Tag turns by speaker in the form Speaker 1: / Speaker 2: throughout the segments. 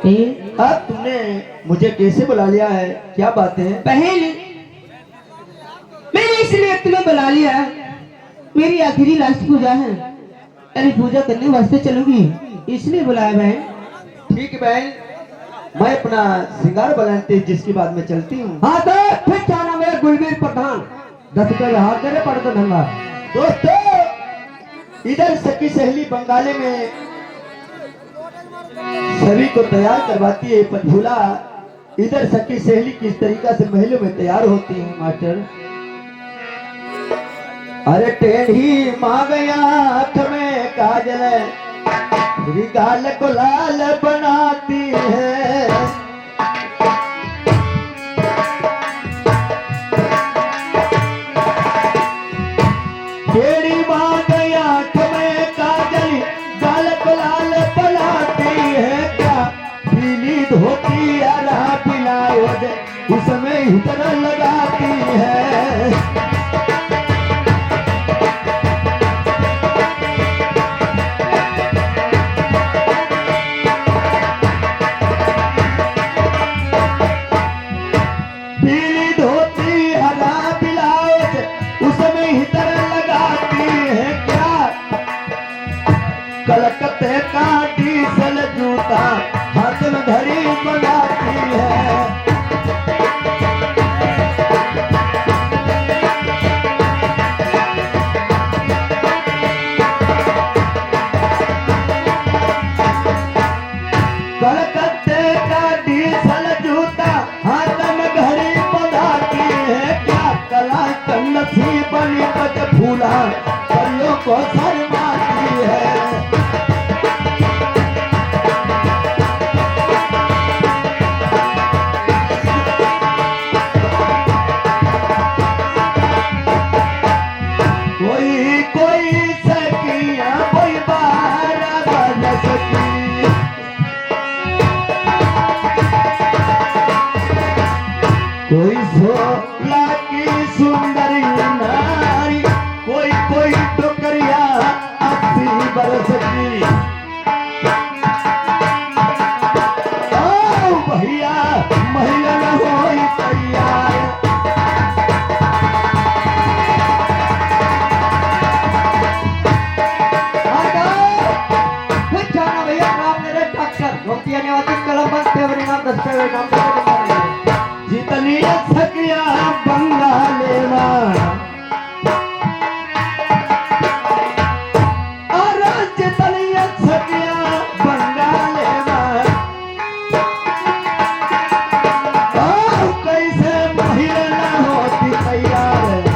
Speaker 1: अब तुमने मुझे कैसे बुला लिया है, क्या बात है?
Speaker 2: बहन, मैंने इसलिए तुम्हें बुला लिया, मेरी आखिरी लास्ट पूजा है, अरे पूजा करने वास्ते चलूंगी, इसलिए बुलाया बहन।
Speaker 1: ठीक है बहन, मैं अपना श्रृंगार बनाते जिसके बाद में चलती हूँ।
Speaker 3: हाँ तो फिर क्या नाम है? गुलवीर पठान 10 रुपये हाथ दे रहे पड़ता धंधा।
Speaker 1: दोस्तों, इधर सखी सहेली बंगाली में सभी को तैयार करवाती है पटभूला। इधर सखी सहेली किस तरीका से महलों में तैयार होती है मास्टर। अरे टेढ़ी माँ गया आँख में काजल, मेरी गाल को लाल बनाती है। टेढ़ी माँ गया आँख में काजल, गाल को लाल बनाती है। क्या पीली धोती अरा पिलाओ दे, उसमें हिटर लगाती है। कलकत्ते का डीजल जूता हाथ में धरी बनाती है। कलकत्ते का डीजल जूता हाथ में घड़ी बनाती है। क्या कला कन्नसी बनी बच फूला परियों को शर्माती है। कोई सोला की सुंदरी नारी, कोई टोकरिया 80 बरस की। आओ भैया महिला न होई तैयार।
Speaker 3: फिर क्या नाम भैया? नाम मेरे डॉक्टर धोतिया निवासी कलमबंद फेवरी नाम 10 रुपये नाम
Speaker 1: जितनी सकिया बंगाले और जितनी सकिया बंगाले कैसे महिला होती तैयार।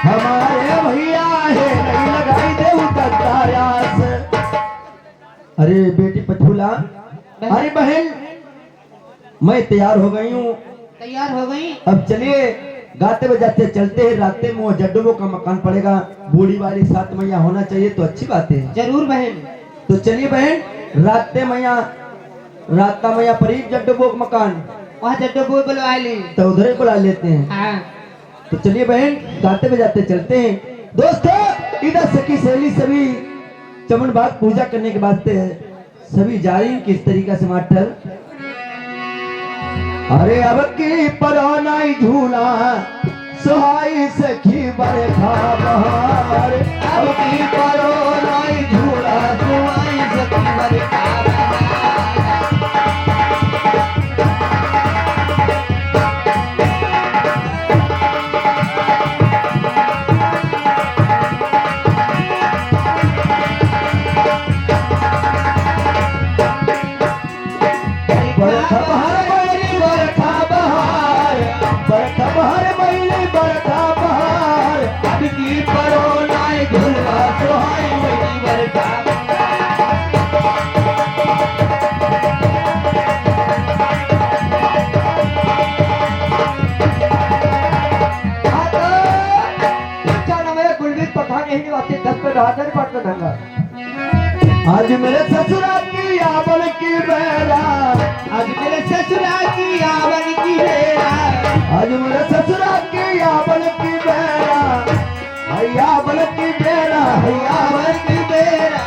Speaker 1: हमारे भैया है नहीं लगाई दे उतायास। अरे बेटी पटूला, अरे बहन, मैं तैयार हो गई हूँ।
Speaker 2: तैयार हो गई?
Speaker 1: अब चलिए गाते बजाते चलते हैं। रास्ते में जड्डों का मकान पड़ेगा, बूढ़ी वाली 7 मैया होना चाहिए तो अच्छी बात है।
Speaker 2: जरूर बहन।
Speaker 1: तो चलिए बहन, रास्ते मैया रास्ता मैया परीब जड्डों का मकान,
Speaker 2: वहाँ जड्डो बोल बुलवा ली
Speaker 1: तो उधर ही बुला लेते हैं।
Speaker 2: हाँ।
Speaker 1: तो चलिए बहन, गाते बजाते चलते हैं। दोस्तों, इधर सखी सहेली सभी चमन बाग पूजा करने के वास्ते सभी जा रही हैं किस तरीका से मास्टर। अरे अब की परानाई झूला सुहाई सखी बरखा बहार। अब की परानाई झूला सुहाई सखी बरखा आज मेरे ससुराल की आवन की बेरा,
Speaker 2: आज मेरे ससुराल की आवन की बेरा,
Speaker 1: आज मेरे ससुराल की आवन की बेरा, हैया बन की बेरा, हैया बन की बेरा।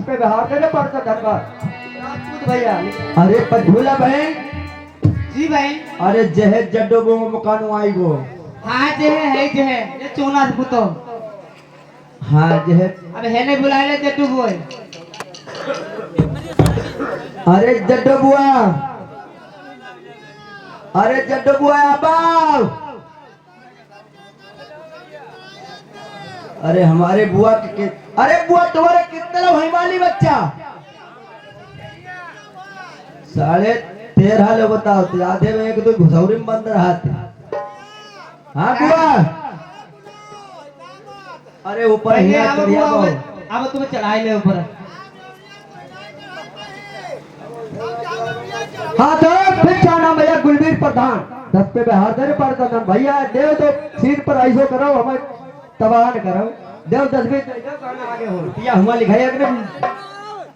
Speaker 3: पे बिहार दे रे पड़ता धनबाद राजपूत भैया
Speaker 1: अरे पझूला बहन
Speaker 2: जी भाई
Speaker 1: अरे जहेज जड्डो बो मकान आई गो
Speaker 2: हाँ जे है ये चोना से पुतो
Speaker 1: हाँ जहेज
Speaker 2: अब है नहीं बुलाए ले जट्टू बोय
Speaker 1: अरे जड्डो बुआ अरे जड्डो बुआ आबाव अरे हमारे बुआ के अरे बुआ तुम्हारे कितने लोग हिमालय बच्चा 13.5 लोग बताओ तो आधे में एक दो घुसौरी में बंद रहा थे हाँ बुआ अरे ऊपर
Speaker 2: पहले
Speaker 1: हिया
Speaker 2: अब
Speaker 1: करिया
Speaker 2: बुआ
Speaker 1: बहु।
Speaker 2: अब तुम्हें चढ़ाई ले ऊपर
Speaker 3: हाँ तो फिर क्या नाम भैया गुलवीर प्रधान 10 पे बिहार दे रे पड़ता धन भैया देव तो सीट पर ऐसो करो हमें तबाह न करो देव 10 भी आगे हो
Speaker 1: रुपया हुआ लिखाया कि नहीं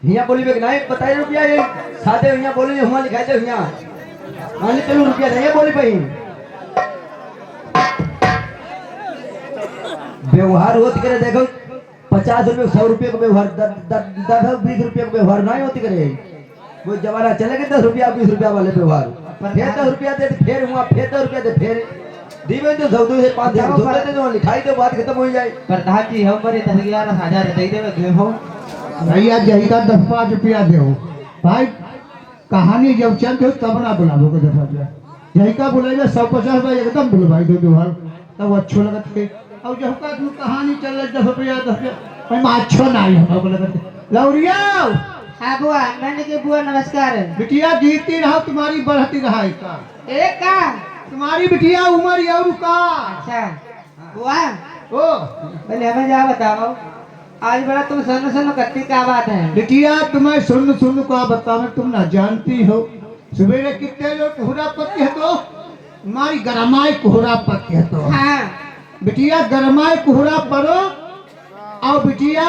Speaker 1: हिया बोली बेग नहीं बताइए रुपया ये सादे हिया बोली हुआ लिखाई दे हिया मान चलो रुपया नहीं बोली भाई व्यवहार होती करे देखो 50 रुपये 100 रुपये का व्यवहार 10-20 रुपये का व्यवहार नहीं होती करे वो जमाना चले गए 10 रुपया 20 रुपया वाले व्यवहार फिर 10 रुपया दे फिर हुआ फिर 10 रुपया दे फिर दीवे तो 100 से 5 दे तो लिखाई तो बात खत्म हो जाए
Speaker 2: प्रधान जी हम पर 10,000 दे देवे घेम हो
Speaker 4: भैया जही का 10-5 रुपया दे भाई कहानी जब चलते हो तब ना बुलाबो को 10 रुपया यही का बुलाइए 150 रुपया एकदम बुलवाई दो व्यवहार तब अच्छो लगत है और जब का तू कहानी चल 10 रुपया भाई मैं अच्छो नहीं हमको लगत लौरिया
Speaker 2: हाँ बुआ मैंने के बुआ नमस्कार
Speaker 4: बिटिया जीती रहा तुम्हारी बढ़ती रहा का
Speaker 2: एक का
Speaker 4: तुम्हारी बिटिया उम्र और का
Speaker 2: अच्छा बुआ
Speaker 4: ओ
Speaker 2: पहले हमें जा बताओ आज बड़ा तुम सुन कत्ती क्या बात है
Speaker 4: बिटिया तुम्हें सुन का बताओ तुम ना जानती हो सवेरे कितने लोग कोहरा पत्ती है तो तुम्हारी गरमाई कोहरा पत्ती है तो
Speaker 2: हाँ
Speaker 4: बिटिया गरमाई कोहरा परो और बिटिया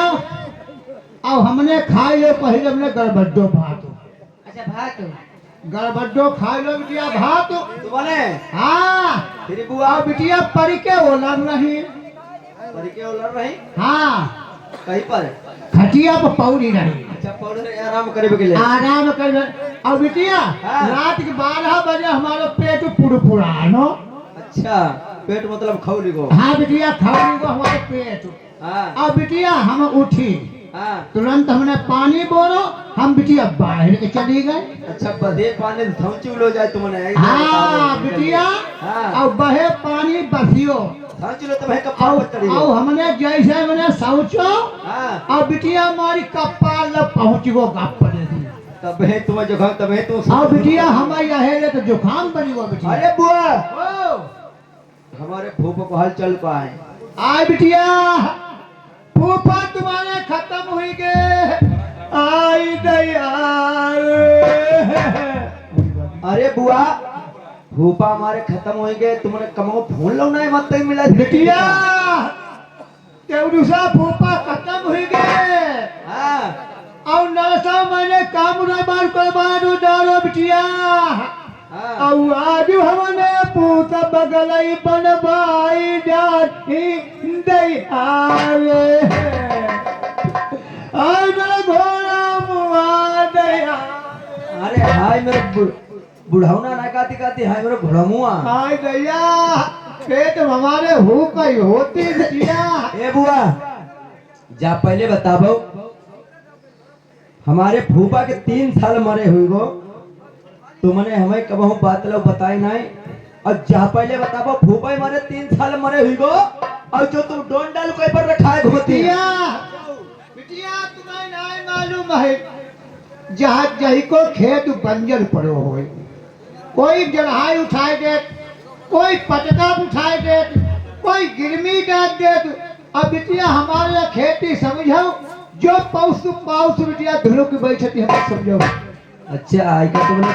Speaker 4: और हमने खाए लो पहले हमने गड़बड्डो भात
Speaker 2: अच्छा भात
Speaker 4: गड़बड्डो खाए लो बिटिया भात
Speaker 1: तू बोले
Speaker 4: हाँ
Speaker 1: तेरी बुआ
Speaker 4: और बिटिया परी के ओलर नहीं
Speaker 1: परिके उलर रही
Speaker 4: हाँ
Speaker 1: कहीं पर
Speaker 4: खटिया पर पौड़ी रही
Speaker 1: अच्छा पाउडर आराम करे के लिए
Speaker 4: आराम कर और बिटिया
Speaker 1: हाँ।
Speaker 4: रात के 12 बजे हमारा पेट पुरपुरानो
Speaker 1: अच्छा पेट मतलब खौली को
Speaker 4: हाँ बिटिया खाने को हमारे पेट
Speaker 1: हाँ
Speaker 4: और बिटिया हम उठी
Speaker 1: हाँ
Speaker 4: तुरंत हमने पानी बोरो हम बिटिया बाहर के चली गए
Speaker 1: अच्छा बधे पानी थमचुल हो जाए तुमने
Speaker 4: हाँ बिटिया
Speaker 1: हाँ
Speaker 4: और बहे पानी बसियो
Speaker 1: थमचुल तो भाई कपाल पर चढ़ी
Speaker 4: और हमने जैसे मैंने सोचो
Speaker 1: हाँ
Speaker 4: और बिटिया हमारी कपाल पहुंच गो गप दे दी
Speaker 1: तब है तुम्हें जुकाम तब है तुम
Speaker 4: और बिटिया हमारे यहाँ तो जुकाम बनी गो बिटिया
Speaker 1: अरे बुआ
Speaker 4: ओ
Speaker 1: हमारे फूफा को हाल चल पाए
Speaker 4: आय बिटिया फूफा तुम्हारे खत्म हुई गए आई दयाल
Speaker 1: अरे बुआ फूफा हमारे खत्म हो गए तुमने कमो फोन लो ना मत ही मिला
Speaker 4: बिटिया दूसरा फूफा खत्म हुई गए
Speaker 1: हाँ
Speaker 4: और नौसा मैंने काम मार कर मारो डालो बिटिया
Speaker 1: हाँ
Speaker 4: और आज हमने पूत बगलई बनवाई जाती दयाल आज मेरा घोड़ा मुआ दयाल
Speaker 1: अरे हाय मेरे बुढ़ाऊना ना गाती गाती हाय मेरे घोड़मुआ
Speaker 4: हाय दैया पेट हमारे हो कई होती बिटिया
Speaker 1: ए बुआ जा पहले बताबो हमारे फूफा के 3 साल मरे हुई गो तुमने हमें कबहू बात लो बताई नहीं और जा पहले बताबो फूफा हमारे 3 साल मरे हुई गो और जो तुम डोन डाल कोई पर रखा है घोती
Speaker 4: बिटिया बिटिया तुम्हें नहीं मालूम है जहाँ जही को खेत बंजर पड़ो हो कोई जड़ाई उठाए दे कोई पटका उठाए दे कोई गिरमी डाल दे अब बिटिया हमारे खेती समझो जो पौस बिटिया धुलो की बैठती है समझो
Speaker 1: अच्छा आई का तुमने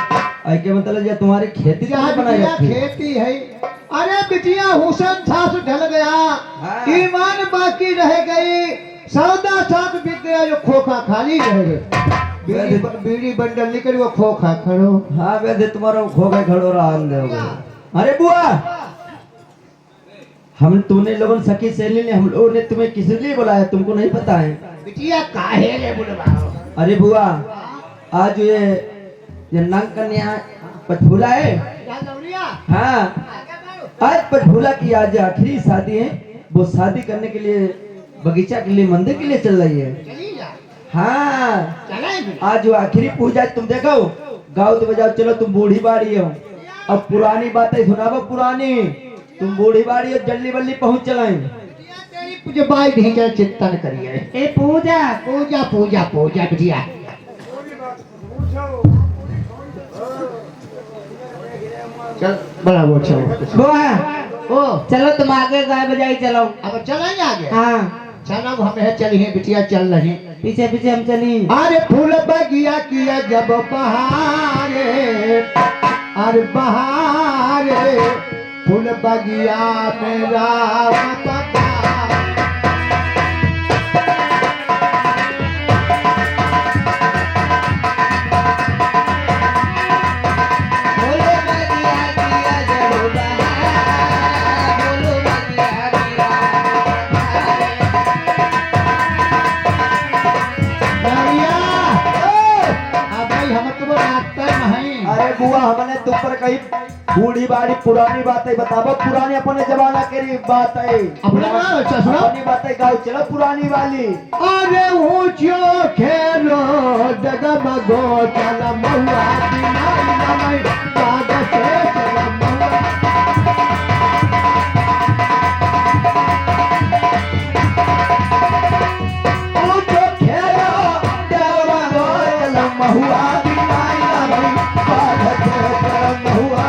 Speaker 1: आई के मतलब ये तुम्हारी खेती
Speaker 4: जहाँ
Speaker 1: बनाई
Speaker 4: बिटिया
Speaker 1: रखी
Speaker 4: खेती है अरे बिटिया हुसन छास ढल गया
Speaker 1: हाँ।
Speaker 4: ईमान बाकी रह गई सौदा साथ बिक गया जो खोखा खाली रह गए बीड़ी बंडल निकल वो खोखा खड़ो
Speaker 1: हाँ वैसे तुम्हारा खो गए खड़ो रहा अरे बुआ हम तूने लोगों सखी सहेली ने हम लोगों ने तुम्हें किस लिए बुलाया तुमको नहीं पता है
Speaker 4: बिटिया काहे ले बुलवाओ
Speaker 3: अरे बुआ आज ये नंग कन्या पटफूला है।
Speaker 4: क्या दौड़िया
Speaker 3: हाँ
Speaker 4: आगे बढ़ो।
Speaker 3: आज पटफूला की आज आखिरी शादी है। वो शादी करने के लिए बगीचा के लिए मंदिर के लिए चल रही है।
Speaker 4: चली जा
Speaker 3: हाँ
Speaker 4: चले भी।
Speaker 3: आज वो आखिरी पूजा है, तुम देखो गाओ तो बजाओ। चलो तुम बूढ़ी बाड़ी हो, अब पुरानी बातें सुनाओ पुरानी। तुम बूढ़ी बाड़ी हो, जल्दी बल्ली पहुंच चलाएं।
Speaker 4: बिटिया तेरी पूजा बाई ढींगे चिंतन करिए।
Speaker 2: ए पूजा
Speaker 4: पूजा पूजा पूजा बिटिया। चल बड़ा वो चलो।
Speaker 2: बुआ
Speaker 4: ओ
Speaker 2: चलो तुम आगे गाय बजाई चलो।
Speaker 4: अब चलेंगे आगे।
Speaker 2: हाँ
Speaker 4: चलो हम है चली हैं बिटिया चल रही।
Speaker 2: पीछे पीछे हम चली।
Speaker 4: अरे फूल बगिया किया जब बहारे, अरे बहारे फूल बगिया मेरा पता।
Speaker 2: बोलो बगिया किया जब बहार, बोलो बगिया किया
Speaker 4: बढ़िया। अब भाई हम तो नाचते नहीं।
Speaker 3: अरे बुआ हमने तुम पर कही बूढ़ी बाड़ी पुरानी बातें बताबो। पुरानी अपने जमाना के बात है।
Speaker 4: अपने गाँव, अच्छा सुनो।
Speaker 3: अपनी बातें गाओ चलो पुरानी वाली।
Speaker 4: अरे ऊंचो खेलो डगमगो चल महुआ बिनाई नमई बाग से चल महुआ।
Speaker 3: ऊंचो खेलो डगमगो चल महुआ बिनाई नमई बाग से चल महुआ।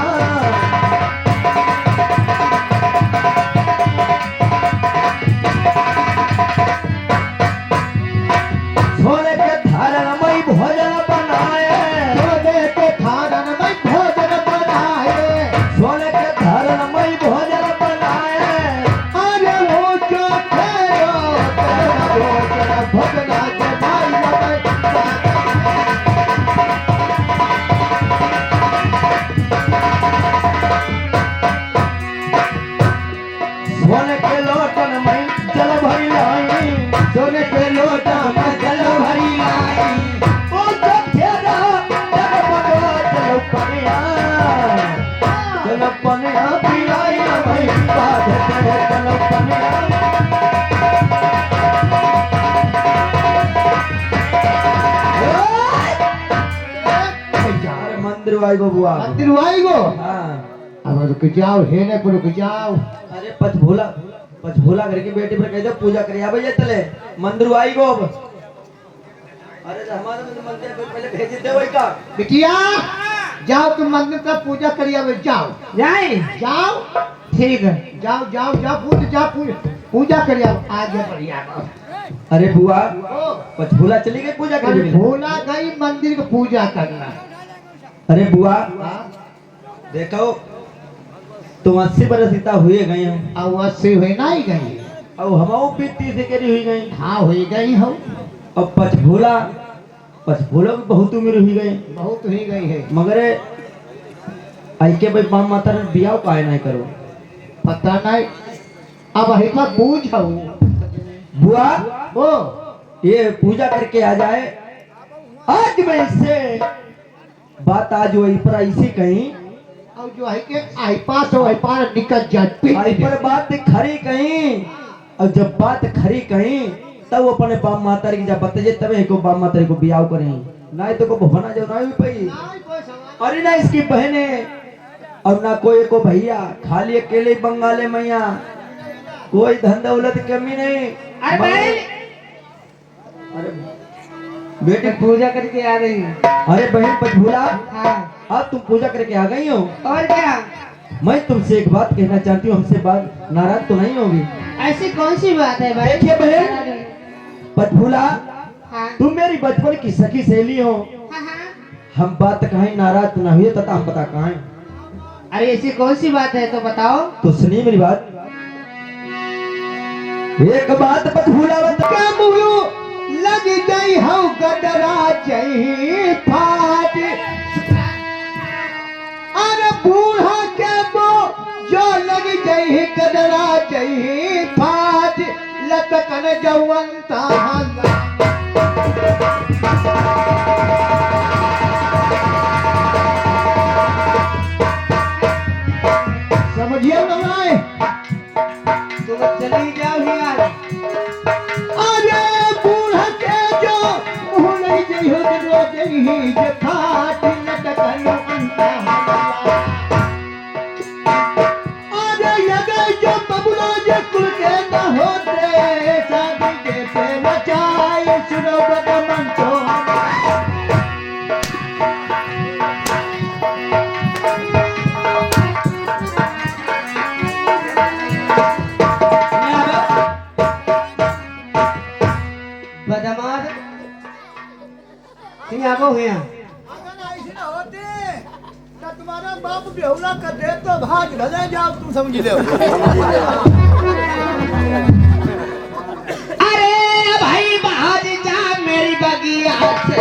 Speaker 3: सोने के धारण मई भोजन बनाए,
Speaker 4: सोने के थारन में भोजन बनाए।
Speaker 3: सोने के धारण मई भोजन बनाए।
Speaker 4: अरे ऊंचो खेलो डगमगो चल भोजना जमाई नमई बाग
Speaker 3: सोने के लोटन में जल भरी लाई, सोने के लोटन में जल भरी लाई। ओ तो तेरा डगमगो चलो पनिया, चलो पनिया पिलाई नमई बाग से चलो पनिया। अरे मंदिर आई गो बुआ।
Speaker 4: मंदिर आई गो।
Speaker 3: हाँ
Speaker 4: अब रुक जाओ हेने पर रुक जाओ।
Speaker 3: अरे पचभोला घर की बेटी पर कह दो पूजा करिया भैया चले मंदिर आई गो अब। अरे तो हमारे में तो मंदिर पे पहले भेज दे वही का।
Speaker 4: बिटिया जाओ तुम मंदिर का पूजा करिए। अब जाओ
Speaker 2: जाए
Speaker 4: जाओ
Speaker 2: ठीक है।
Speaker 4: जाओ जाओ जाओ पूजा करिए। आगे बढ़िया।
Speaker 3: अरे बुआ
Speaker 4: ओ,
Speaker 3: पचभोला चली गई पूजा
Speaker 4: कल
Speaker 3: करने।
Speaker 4: भोला गई मंदिर की पूजा करना।
Speaker 3: अरे बुआ
Speaker 4: हाँ,
Speaker 3: देखो तुम 80 बरस इतना हुए गए हो,
Speaker 4: अब 80 हुई ना ही गई।
Speaker 3: अब हमाओ भी 30 करी हुई गई।
Speaker 4: हाँ हुई गई हो।
Speaker 3: अब पचभोला भी बहुत उम्र हुई गई।
Speaker 4: बहुत हुई गई है।
Speaker 3: मगर आई के भाई माँ माता ने बियाह काहे नहीं करो।
Speaker 4: पता नहीं अब ही पर पूछ हूँ।
Speaker 3: बुआ
Speaker 4: ओ
Speaker 3: ये पूजा करके आ जाए। आज मैं इससे बात आज वही पर ऐसी कहीं
Speaker 4: अब जो है के आई पास हो आई पार निकल जाए।
Speaker 3: आई पर बात खरी कहीं। और जब बात खरी कहीं तब वो अपने बाप माता की जब बताइए तब को बाप माता को बियाह करें। नहीं तो को भवना जो ना भी पाई। अरे ना इसकी बहने और ना कोई को भैया, खाली अकेले ही बंगाले मैया, कोई धन दौलत की कमी नहीं।
Speaker 2: अरे बहन
Speaker 3: अरे बेटी
Speaker 2: पूजा करके आ रही हूँ।
Speaker 3: अरे बहन पचभूला
Speaker 2: हाँ
Speaker 3: अब तुम पूजा करके आ गई हो।
Speaker 2: और क्या
Speaker 3: मैं तुमसे एक बात कहना चाहती हूँ, हमसे बात नाराज तो नहीं होगी।
Speaker 2: ऐसी कौन सी बात है भाई?
Speaker 3: देखिए बहन पचभूला
Speaker 2: हाँ
Speaker 3: तुम मेरी बचपन की सखी सहेली हो।
Speaker 2: हाँ हाँ।
Speaker 3: हम बात कहीं नाराज तो ना हुए तथा हम पता कहाँ।
Speaker 2: अरे ऐसी कौन सी बात है तो बताओ।
Speaker 3: तो सुनिए मेरी बात। एक बात पचभूला बता।
Speaker 4: क्या मुलू लग गई हो गडरा जही फाट। अरे बूढ़ा के बो जो लग गई गडरा जही फाट। लटकन जवंता समझिए नहीं
Speaker 2: तुम चली जाओ ही आज।
Speaker 4: अरे बूढ़ के जो मुँह नहीं जइहो रो जइही जे फाट लटकन अंता अरे यगे जो बबुला जे कुल के न होते शादी के पे बचाई सुनो बदमन तो
Speaker 2: बदमाश तुम आगो हुए
Speaker 4: अगर ऐसे न होते तो तुम्हारा बाप बेहुला कर दे तो भाग भले जाओ तुम समझ ले
Speaker 2: अरे भाई बाहर जा मेरी बगिया से।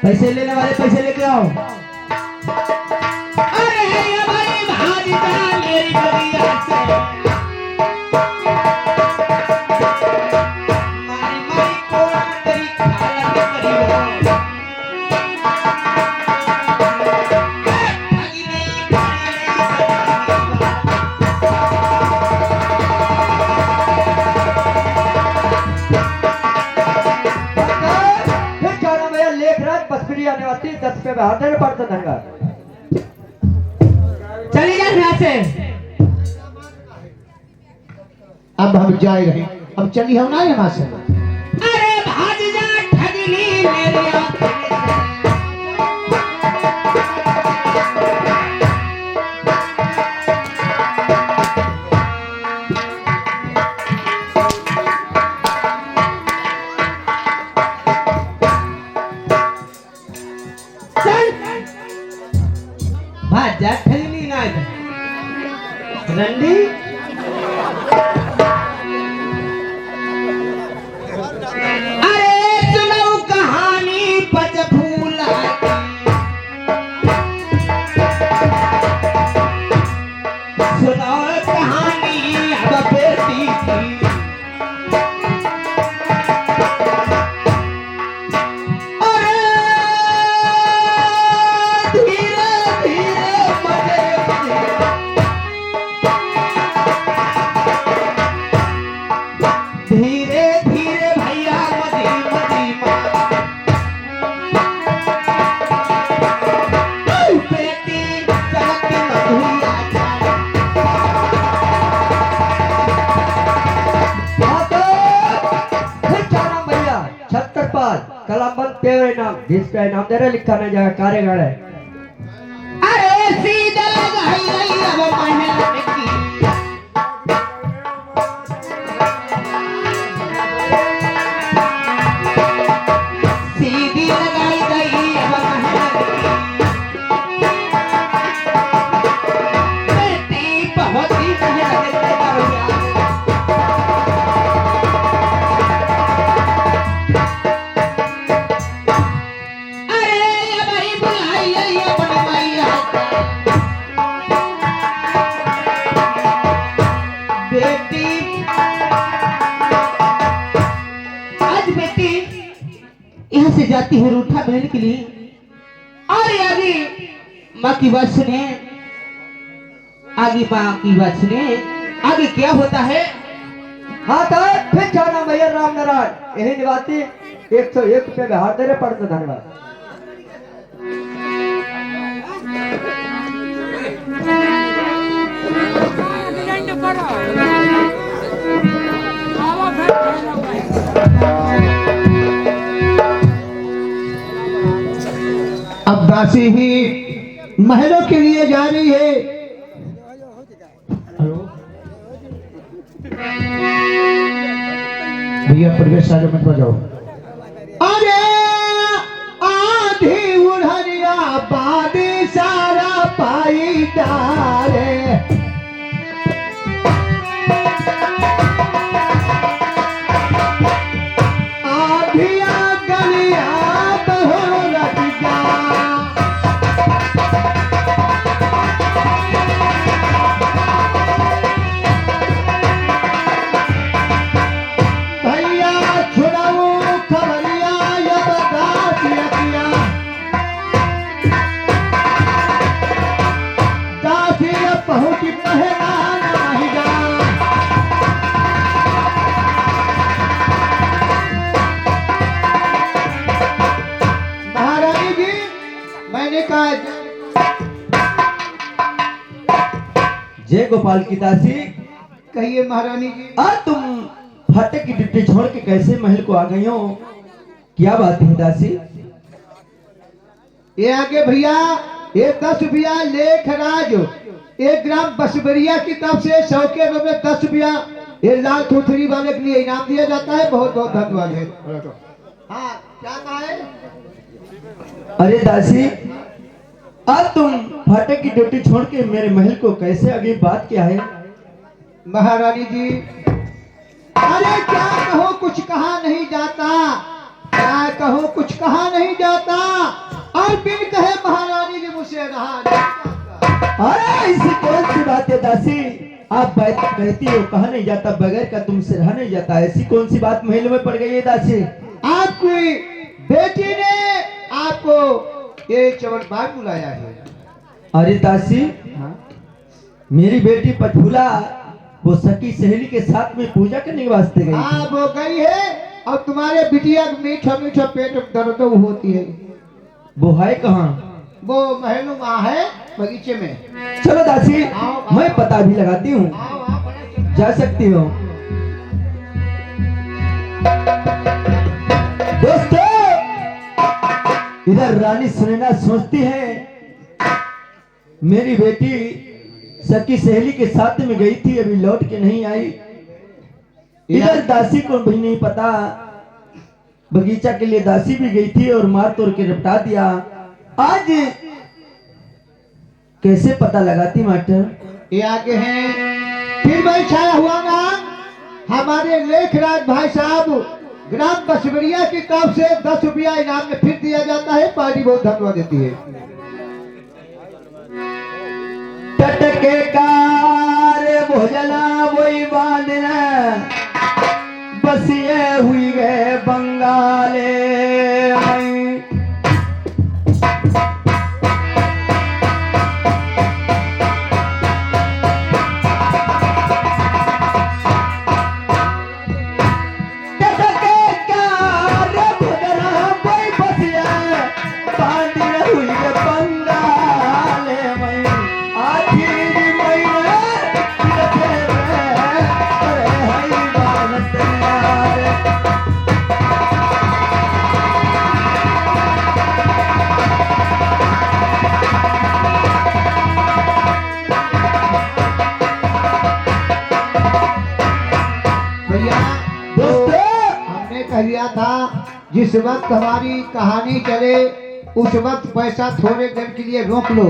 Speaker 3: पैसे लेने वाले पैसे लेके आओ।
Speaker 2: अरे भाई बाहर जा मेरी बगिया से। मारी मारी कोड़ा तेरी खाला के करीब हो। भागी नहीं, भागी नहीं।
Speaker 3: फिर क्या नाम भैया लेख रात बसपिरी आने वाली 10 रुपए में हाथ देने पड़ता धनगा।
Speaker 2: चली जा यहाँ से।
Speaker 4: अब हम जाए रहे अब चली हम ना यहाँ से
Speaker 2: अरे भाग जा ठगनी मेरी आंखों से। चल भाग जा ठगनी ना रंडी। अरे सुनो कहानी पच फूला सुनो कहानी अब बेटी की। अरे धीरे धीरे मजे धीरे धीरे भैया मदी मदी बेटी चलती मधुरिया
Speaker 3: भैया 76 पाल कलामन पेड़ इनाम 20 का इनाम दे रहे लिखा नहीं जाएगा कार्यगढ़ है।
Speaker 2: अरे सीधा लगाई अब महल की। सीधी लगाई गई अब महल की। बेटी बहुत ही महल के दरमियान। अरे भाई बुलाई अपनी मैया बेटी। आज बेटी यहाँ से जाती है रूठा बहन के लिए। और आगे माँ की बात सुने, आगे माँ की बात सुने, आगे क्या होता है।
Speaker 3: हाँ तो फिर क्या नाम भैया राम नारायण यही निवासी 101 रुपए में हाथ दे रहे पड़ता धन्यवाद।
Speaker 4: अब दासी ही महलों के लिए जा रही है भैया प्रवेश सारे मत बजाओ। अरे आधी उड़हरिया बादी सारा पाई डारे आधिया गलिया बहुरत जा मैंने कहा
Speaker 3: जय गोपाल की दासी,
Speaker 4: कहिए महारानी जी।
Speaker 3: तुम फाटक की ड्यूटी छोड़ के कैसे महल को आ गई हो? क्या बात है दासी?
Speaker 4: ये आगे भैया, ये 10 रुपया लेखराज 1 ग्राम बसबरिया की तरफ से 100 के में 10 रुपया ये लाल थोथरी वाले के लिए इनाम दिया जाता है। बहुत बहुत धन्यवाद है। हाँ, क्या कहा है?
Speaker 3: अरे दासी, आज तुम फाटक की ड्यूटी छोड़ के मेरे महल को कैसे आगे? बात क्या है?
Speaker 4: महारानी जी, अरे क्या कहो, कुछ कहा नहीं जाता। क्या कहो, कुछ कहा नहीं जाता। और बिन कहे महारानी जी मुझसे रहा नहीं जाता।
Speaker 3: अरे ऐसी कौन सी बात है दासी? आप बात कहती हो कहा नहीं जाता, बगैर का तुमसे रहा नहीं जाता। ऐसी कौन सी बात महल में पड़ गई है दासी?
Speaker 4: आपकी बेटी ने आपको ये चवनबाग बुलाया है।
Speaker 3: अरे दासी, मेरी बेटी पटफुला वो सखी सहेली के साथ में पूजा करने के वास्ते गई।
Speaker 4: हाँ, वो गई है। और तुम्हारे बिटिया मीठा मीठा पेट में दर्द होती है।
Speaker 3: वो है कहाँ?
Speaker 4: वो महल में है, बगीचे में।
Speaker 3: चलो दासी, मैं पता भी लगाती हूँ,
Speaker 4: आओ, आओ, बड़ा
Speaker 3: जा सकती हो। दोस्तों, इधर रानी सुनैना सोचती है मेरी बेटी सखी सहेली के साथ में गई थी, अभी लौट के नहीं आई। इधर दासी को भी नहीं पता, बगीचा के लिए दासी भी गई थी और मार तोड़ के निपटा दिया। आज कैसे पता लगाती मास्टर?
Speaker 4: ये आगे हैं। फिर भाई छाया हुआ ना, हमारे लेखराज भाई साहब ग्राम बसबरिया की तरफ से 10 रुपया इनाम में फिर दिया जाता है। पार्टी बहुत धन्यवाद देती है।
Speaker 3: टटके कार भोजना वही बांधना बसिए हुई गए बंगाले में।
Speaker 4: कहिया था जिस वक्त हमारी कहानी चले उस वक्त पैसा थोड़े देर के लिए रोक लो।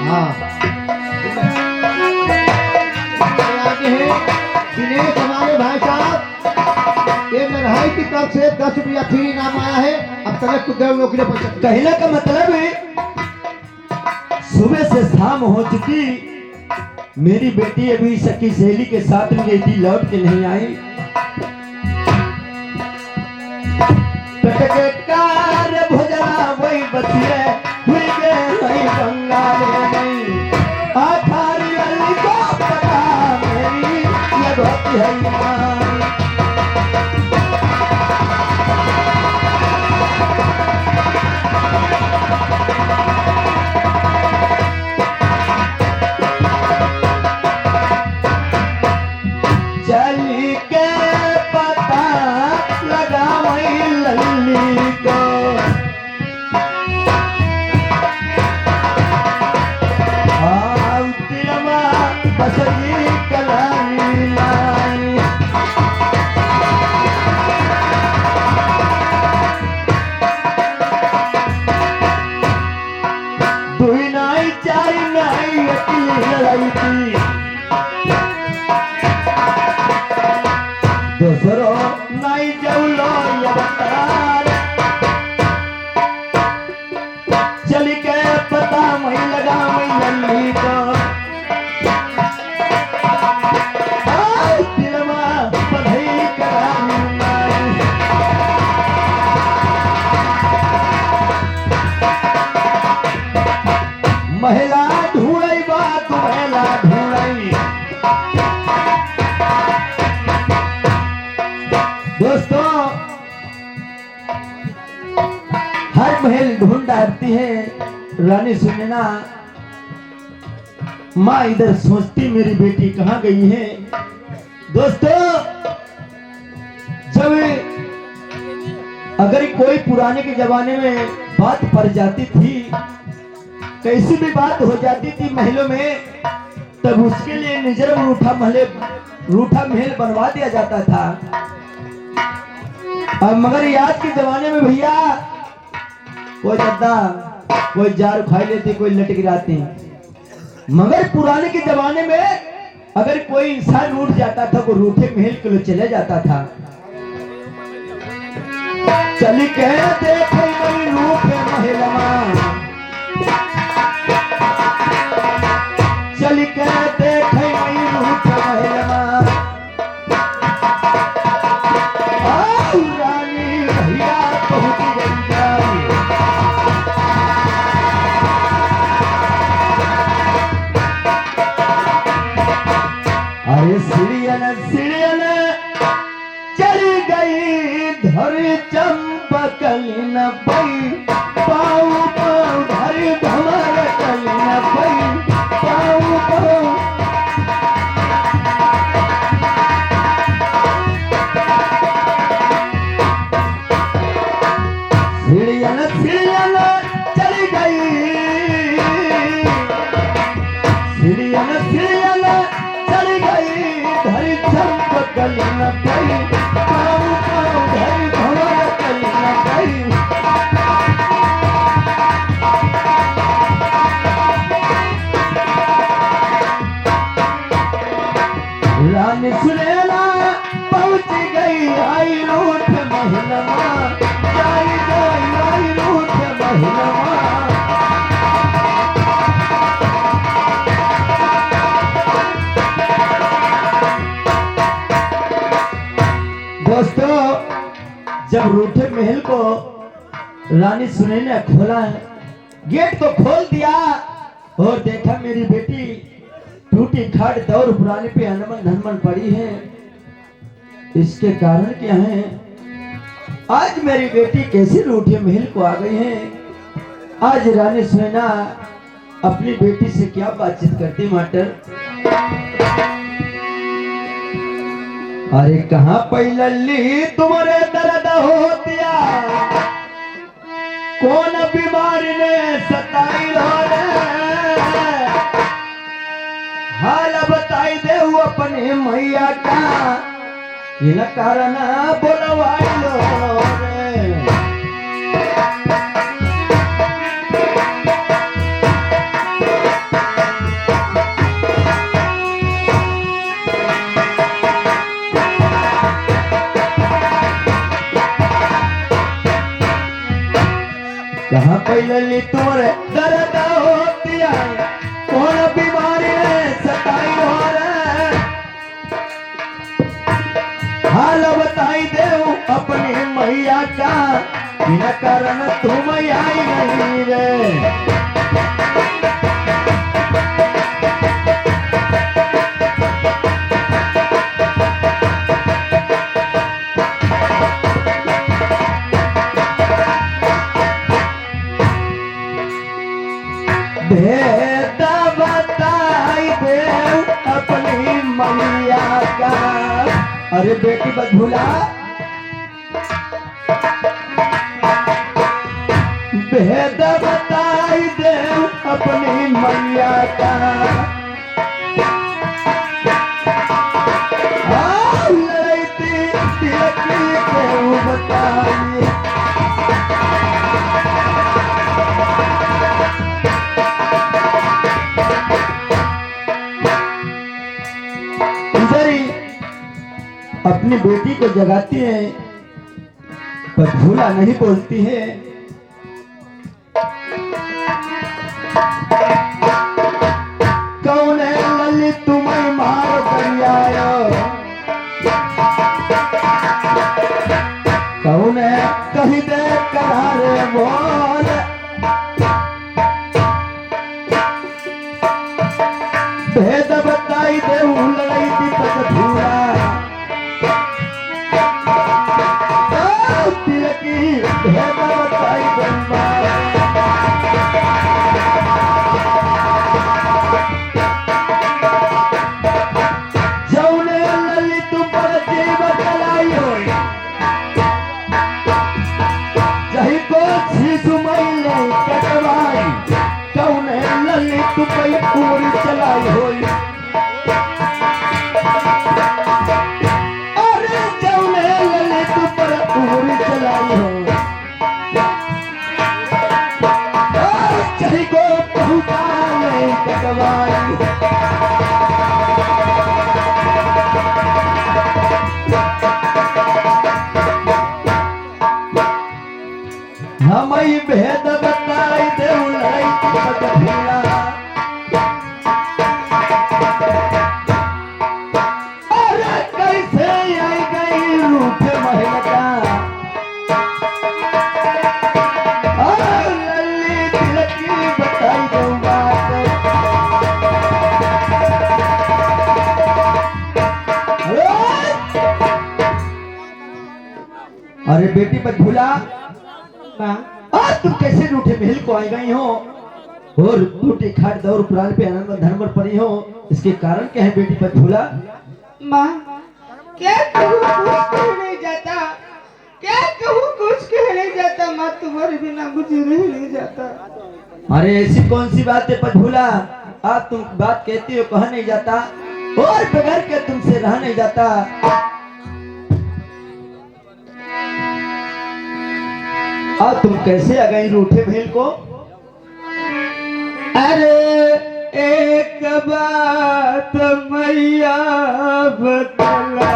Speaker 4: हाँ, दिनेश हमारे भाई साहब ये लड़ाई की तरफ से 10 रुपया फ्री इनाम आया है। अब तक कुछ देर रोकने पर
Speaker 3: कहने का मतलब है सुबह से शाम हो चुकी, मेरी बेटी अभी सखी सहेली के साथ में गई थी, लौट के नहीं आई। कार भुजना वही बचिए हुई गए वही बंगाले में। आखारी अली को पता मेरी ये बात है। चली के पता लगा वही लल्ली को, तिरमा बसरी कलानी लाई। दुई नाई चारी नाई अकेली लड़ाई थी, दूसरो नाई जौलो यवतार। चली के पता मई लगा मई लल्ली को, तिरमा बधाई करानी लाई। महिला ढूंढई बात महिला ढूंढई। दोस्तों, हर महल ढूंढ डालती है। रानी सुनैना माँ इधर सोचती मेरी बेटी कहाँ गई है। दोस्तों, जब अगर कोई पुराने के जमाने में बात पड़ जाती थी, कैसी भी बात हो जाती थी महलों में, तब उसके लिए निजर रूठा महल बनवा दिया जाता था। अब मगर आज के जमाने में भैया कोई गद्दा, कोई जार उखाई लेते, कोई लट गिराते। मगर पुराने के जमाने में अगर कोई इंसान रूठ जाता था, वो रूठे महल के लिए चले जाता था। चली कह देखे कोई रूठे महलमा, चली कह देखे कोई रूठे महलमा, रानी भैया पहुंच गई। अरे सीढ़ियन चली गई धर चंपकली न पई, पाऊ पाऊ धर धमर कली न पई, पाऊ पाऊ। सीढ़ियन चली गई, सीढ़ियन चली गई धर चंपकली न पई, पाऊ पाऊ धर धमर कली न पई। रानी सुनैना पहुंच गई आई रूठ महलमा, आई रूठ महलमा। दोस्तों, जब रूठे महल को रानी सुनैना ने खोला, गेट को खोल दिया और देखा मेरी बेटी टूटी खाट दौर पुराने पे हनमन पड़ी है। इसके कारण क्या है? आज मेरी बेटी कैसे रूठे महल को आ गई है। आज रानी सुनैना अपनी बेटी से क्या बातचीत करती मास्टर? अरे कहाँ पैलल्ली तुम्हारे दर्द होतिया, कौन बीमारी ने सताई रे, हाल बताई दे अपने मैया का, इन कारण बोलवाई लो रे। कहाँ पैलल्ली तुम्हारे दर्द होतिया, कौन बीमारी ने सताई हो रे, हाल बताई दे अपने मैया का, बिना कारण तुम आई नहीं रे। भेद बताई दे अपनी मैया का। अरे बेटी बस भूला, भेद बताई दे अपनी मैया का, लड़ती तिलकी क्यों बताई। अपनी बेटी को जगाती है पर भूला नहीं बोलती है। कौन है ललित तुम्हें मार दरिया, कौन है कहीं दे करारे बोल, भेद बताई दे लड़ाई थी तक धूरा, भेद बताई दे
Speaker 1: चही को पहुंचा ले कटवाई। हम ही भेद बताई देऊ नहीं पत भूला। अरे कैसे आई गई रूप महल का, और लल्ली दिल की बताई दो बात। अरे बेटी मत भूला,
Speaker 2: माँ
Speaker 1: आज तुम कैसे रूठे महल को आई गई हो और टूटी खाट दौर पुराण पे आनंद धर्म पर पड़ी हो, इसके कारण क्या है बेटी मत भूला?
Speaker 2: माँ क्या कहूँ कुछ कह नहीं जाता, क्या कहूँ कुछ कह नहीं जाता। माँ तुम्हारे बिना मुझे रह नहीं जाता।
Speaker 1: अरे ऐसी कौन सी बात है पत भूला, आज तुम बात कहती हो कहा नहीं जाता और बगैर के तुमसे रहा नहीं जाता। आज तुम कैसे आ गई रूठे महल को?
Speaker 2: अरे एक बात मैया बतला,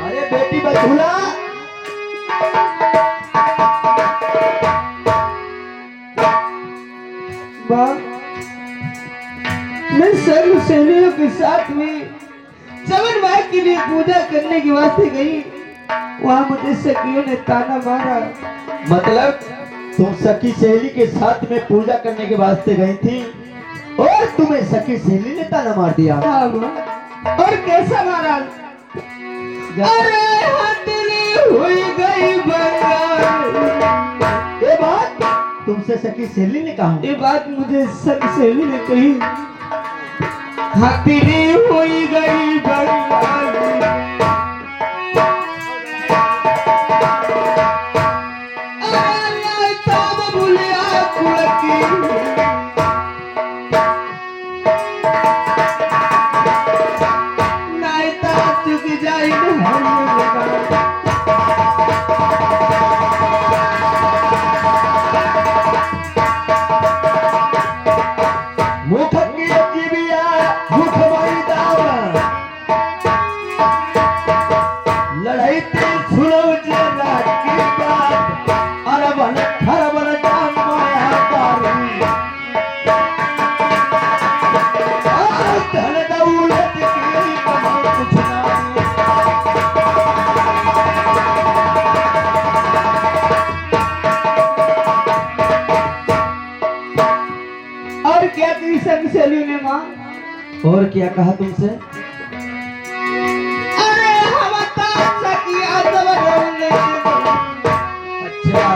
Speaker 1: अरे बेटी मत भूला,
Speaker 2: मैं सर्व सहेलियों के साथ में चमन माई के लिए पूजा करने के वास्ते गई। वहाँ मुझे सखियों ने ताना मारा।
Speaker 1: मतलब तुम सखी सहेली के साथ में पूजा करने के वास्ते गई थी और तुम्हें सखी सहेली ने ताना मार दिया।
Speaker 2: हाँ माँ, और कैसा मारा? अरे हथेली हुई गई बंगाल।
Speaker 1: ये बात तुमसे सखी सहेली ने कहा?
Speaker 2: ये बात मुझे सखी सहेली ने कही। हथेली हुई गई बंगाल। अरे तब भूलिया कुलकी, नहीं तो चुक जाई
Speaker 1: मुख की जीविया मुख मारी दावा, लड़ाई थी सुनो जरा की बात, अरबन खरबन जान माया तारी, धन दौलत की कमाई कुछ नहीं।
Speaker 2: और क्या कही सखी सहेली ने माँ?
Speaker 1: और क्या कहा तुमसे?
Speaker 2: अरे हम सखी अजब रोने।
Speaker 1: अच्छा,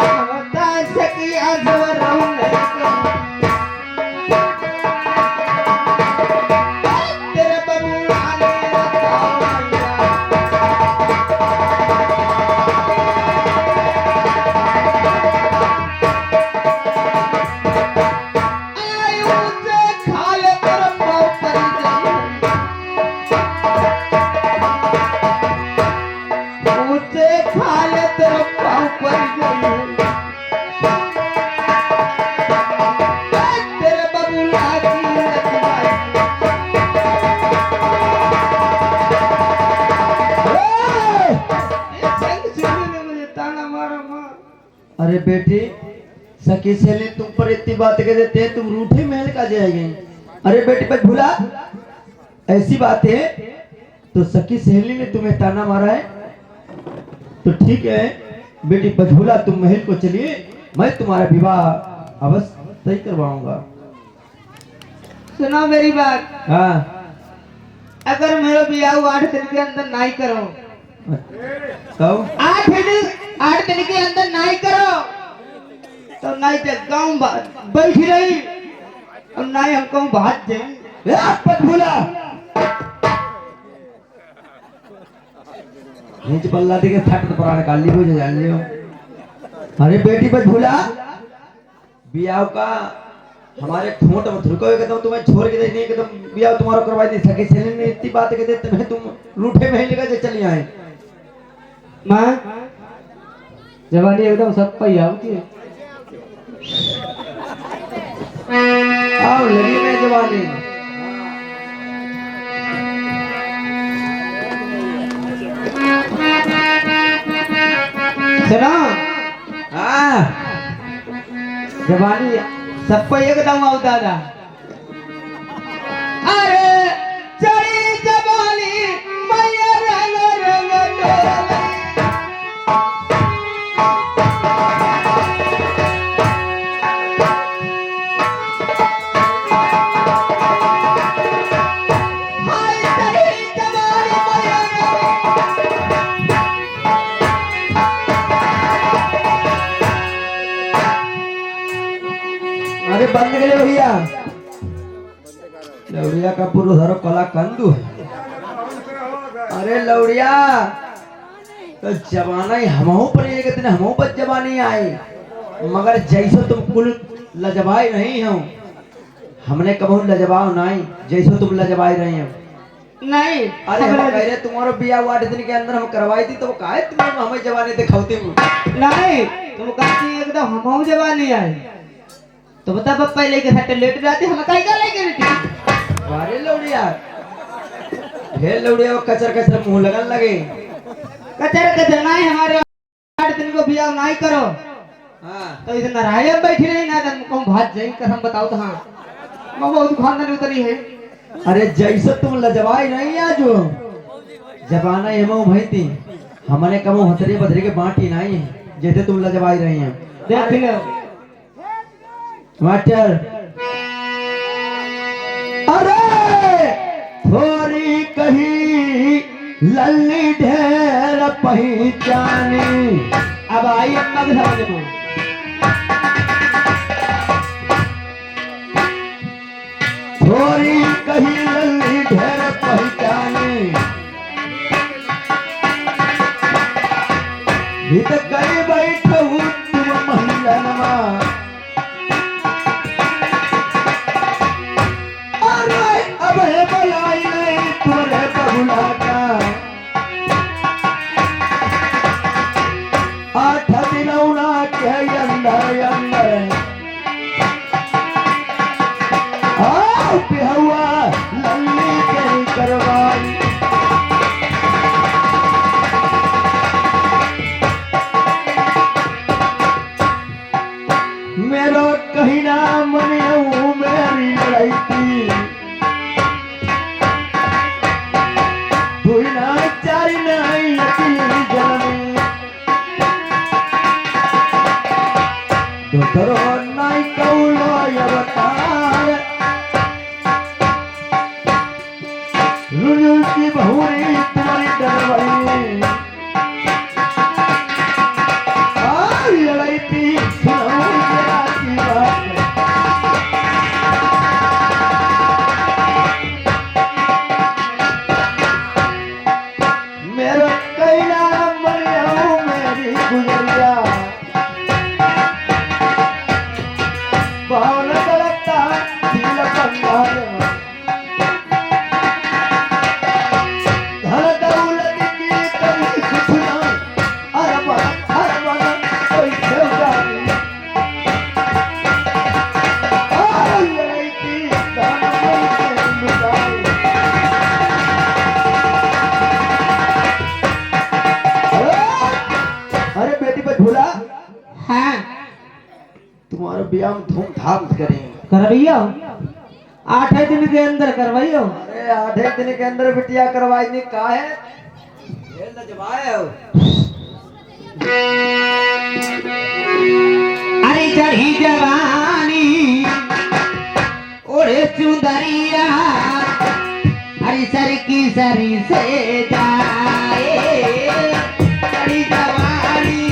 Speaker 2: हम सखी अजब रोने। तेरे बबूला ने
Speaker 1: अरे बेटी सखी सहेली तुम पर इतनी बात कह देते हैं, तुम रूठे महल का जाएंगे। अरे बेटी मत भूला, ऐसी बात है तो सखी सहेली ने तुम्हें ताना मारा है तो ठीक है बेटी मत भूला, तुम महल को चलिए, मैं तुम्हारा विवाह अवश्य तय करवाऊंगा।
Speaker 2: सुनो मेरी बात,
Speaker 1: हाँ
Speaker 2: अगर मेरा ब्याह 8 दिन के अंदर नहीं करो,
Speaker 1: कहो
Speaker 2: 8 दिन के अंदर नहीं करो तो नहीं तो गाँव बैठी रही और नहीं हमको भाग जाए।
Speaker 1: मत भूला, नीचे बल्ला देके फट तो पुराने काली हो जान लियो। अरे बेटी मत भूला,
Speaker 3: बियाह का हमारे खोट में थुरको एकदम तुम्हें छोड़ के नहीं एकदम बियाह तुम्हारा करवा नहीं सके चले ने इतनी बात के देते मैं तुम रूठे में लेकर चली आए।
Speaker 2: माँ जवानी एकदम सब पे आवती है।
Speaker 3: आओ लगी मैं जवानी
Speaker 2: सुनो
Speaker 3: हाँ
Speaker 2: जवानी सब पे एकदम आवता था। अरे चढ़ी जवानी मैया रंग रंग डोले। हाय चढ़ी जवानी मैया
Speaker 3: अरे बंद कर ले भैया लौड़िया का पूरा धरो कला कंदू है। अरे लौड़िया तो जवाना ही हमहू पर एक दिन हमहू पर जवानी आई मगर जैसो तुम कुल लजबाई नहीं हो हमने कबहू लजबाओ नहीं जैसो तुम लजबाई रही हो।
Speaker 2: नहीं
Speaker 3: अरे हम कह रहे तुम्हारा बियाह 8 दिन के अंदर हम करवाई थी तो काहे तुम हमें जवानी दिखाते हो।
Speaker 2: नहीं तुम कहती एकदम हम जवानी आई तो बता बब पहले के साथ लेट जाते हम काई का लेके रहती।
Speaker 3: अरे लौड़िया ढेर लौड़िया वो कचर कचर मुंह लगन लगे।
Speaker 2: कचर कचर नहीं हमारे 8 दिन को बियाह नहीं करो
Speaker 3: हाँ
Speaker 2: तो इधर नारायण बैठी नहीं ना तुमको भात जाई कसम बताओ तो हाँ मैं बहुत खानदान उतरी है।
Speaker 3: अरे जैसे तुम लजवाई नहीं आज जबाना एमो भई थी हमने कमो हतरी बधरी के बांटी नहीं है जैसे तुम लजवाई रही हैं।
Speaker 2: देख लो
Speaker 3: मास्टर अरे थोड़ी कही लल्ली ढेर पहचानी।
Speaker 2: अब आई अपना भी समझ में
Speaker 3: थोड़ी कही लल्ली ढेर पहचानी हित कई बैठू तुम महिलनमा। अरे अब है बलाई नहीं तुम्हारे बबुला का 8 दिनौना के अंदर अंदर हुआ लल्ली के करवाई। मेरो कहीं ना मनियू मेरी लड़ाई थी दुई ना चारी नहीं अकेली जनमी दोतरो नहीं कौलो अवतार रुल की बहुरी तुम्हारी डरवाई लड़ाई थी सुनाऊं जरा की बात। मेरा कैला मरियाऊ मेरी गुजरिया पावन तड़कता दिल बंगाल धन दौलत की कभी कुछ ना अरबन कोई देवदानी लड़ाई थी दान में लुटाई। अरे बेटी पे झूला
Speaker 2: हाँ
Speaker 3: तुम्हारा ब्याह हम धूमधाम से करेंगे।
Speaker 2: करवाइयो 8 दिन के अंदर करवाइयो।
Speaker 3: अरे 8 दिन के अंदर बिटिया करवाई नहीं का है ये लजवाए हो।
Speaker 2: अरे चढ़ी जवानी ओरे चुंदरिया अरे सर की सरी से जाए चढ़ी जवानी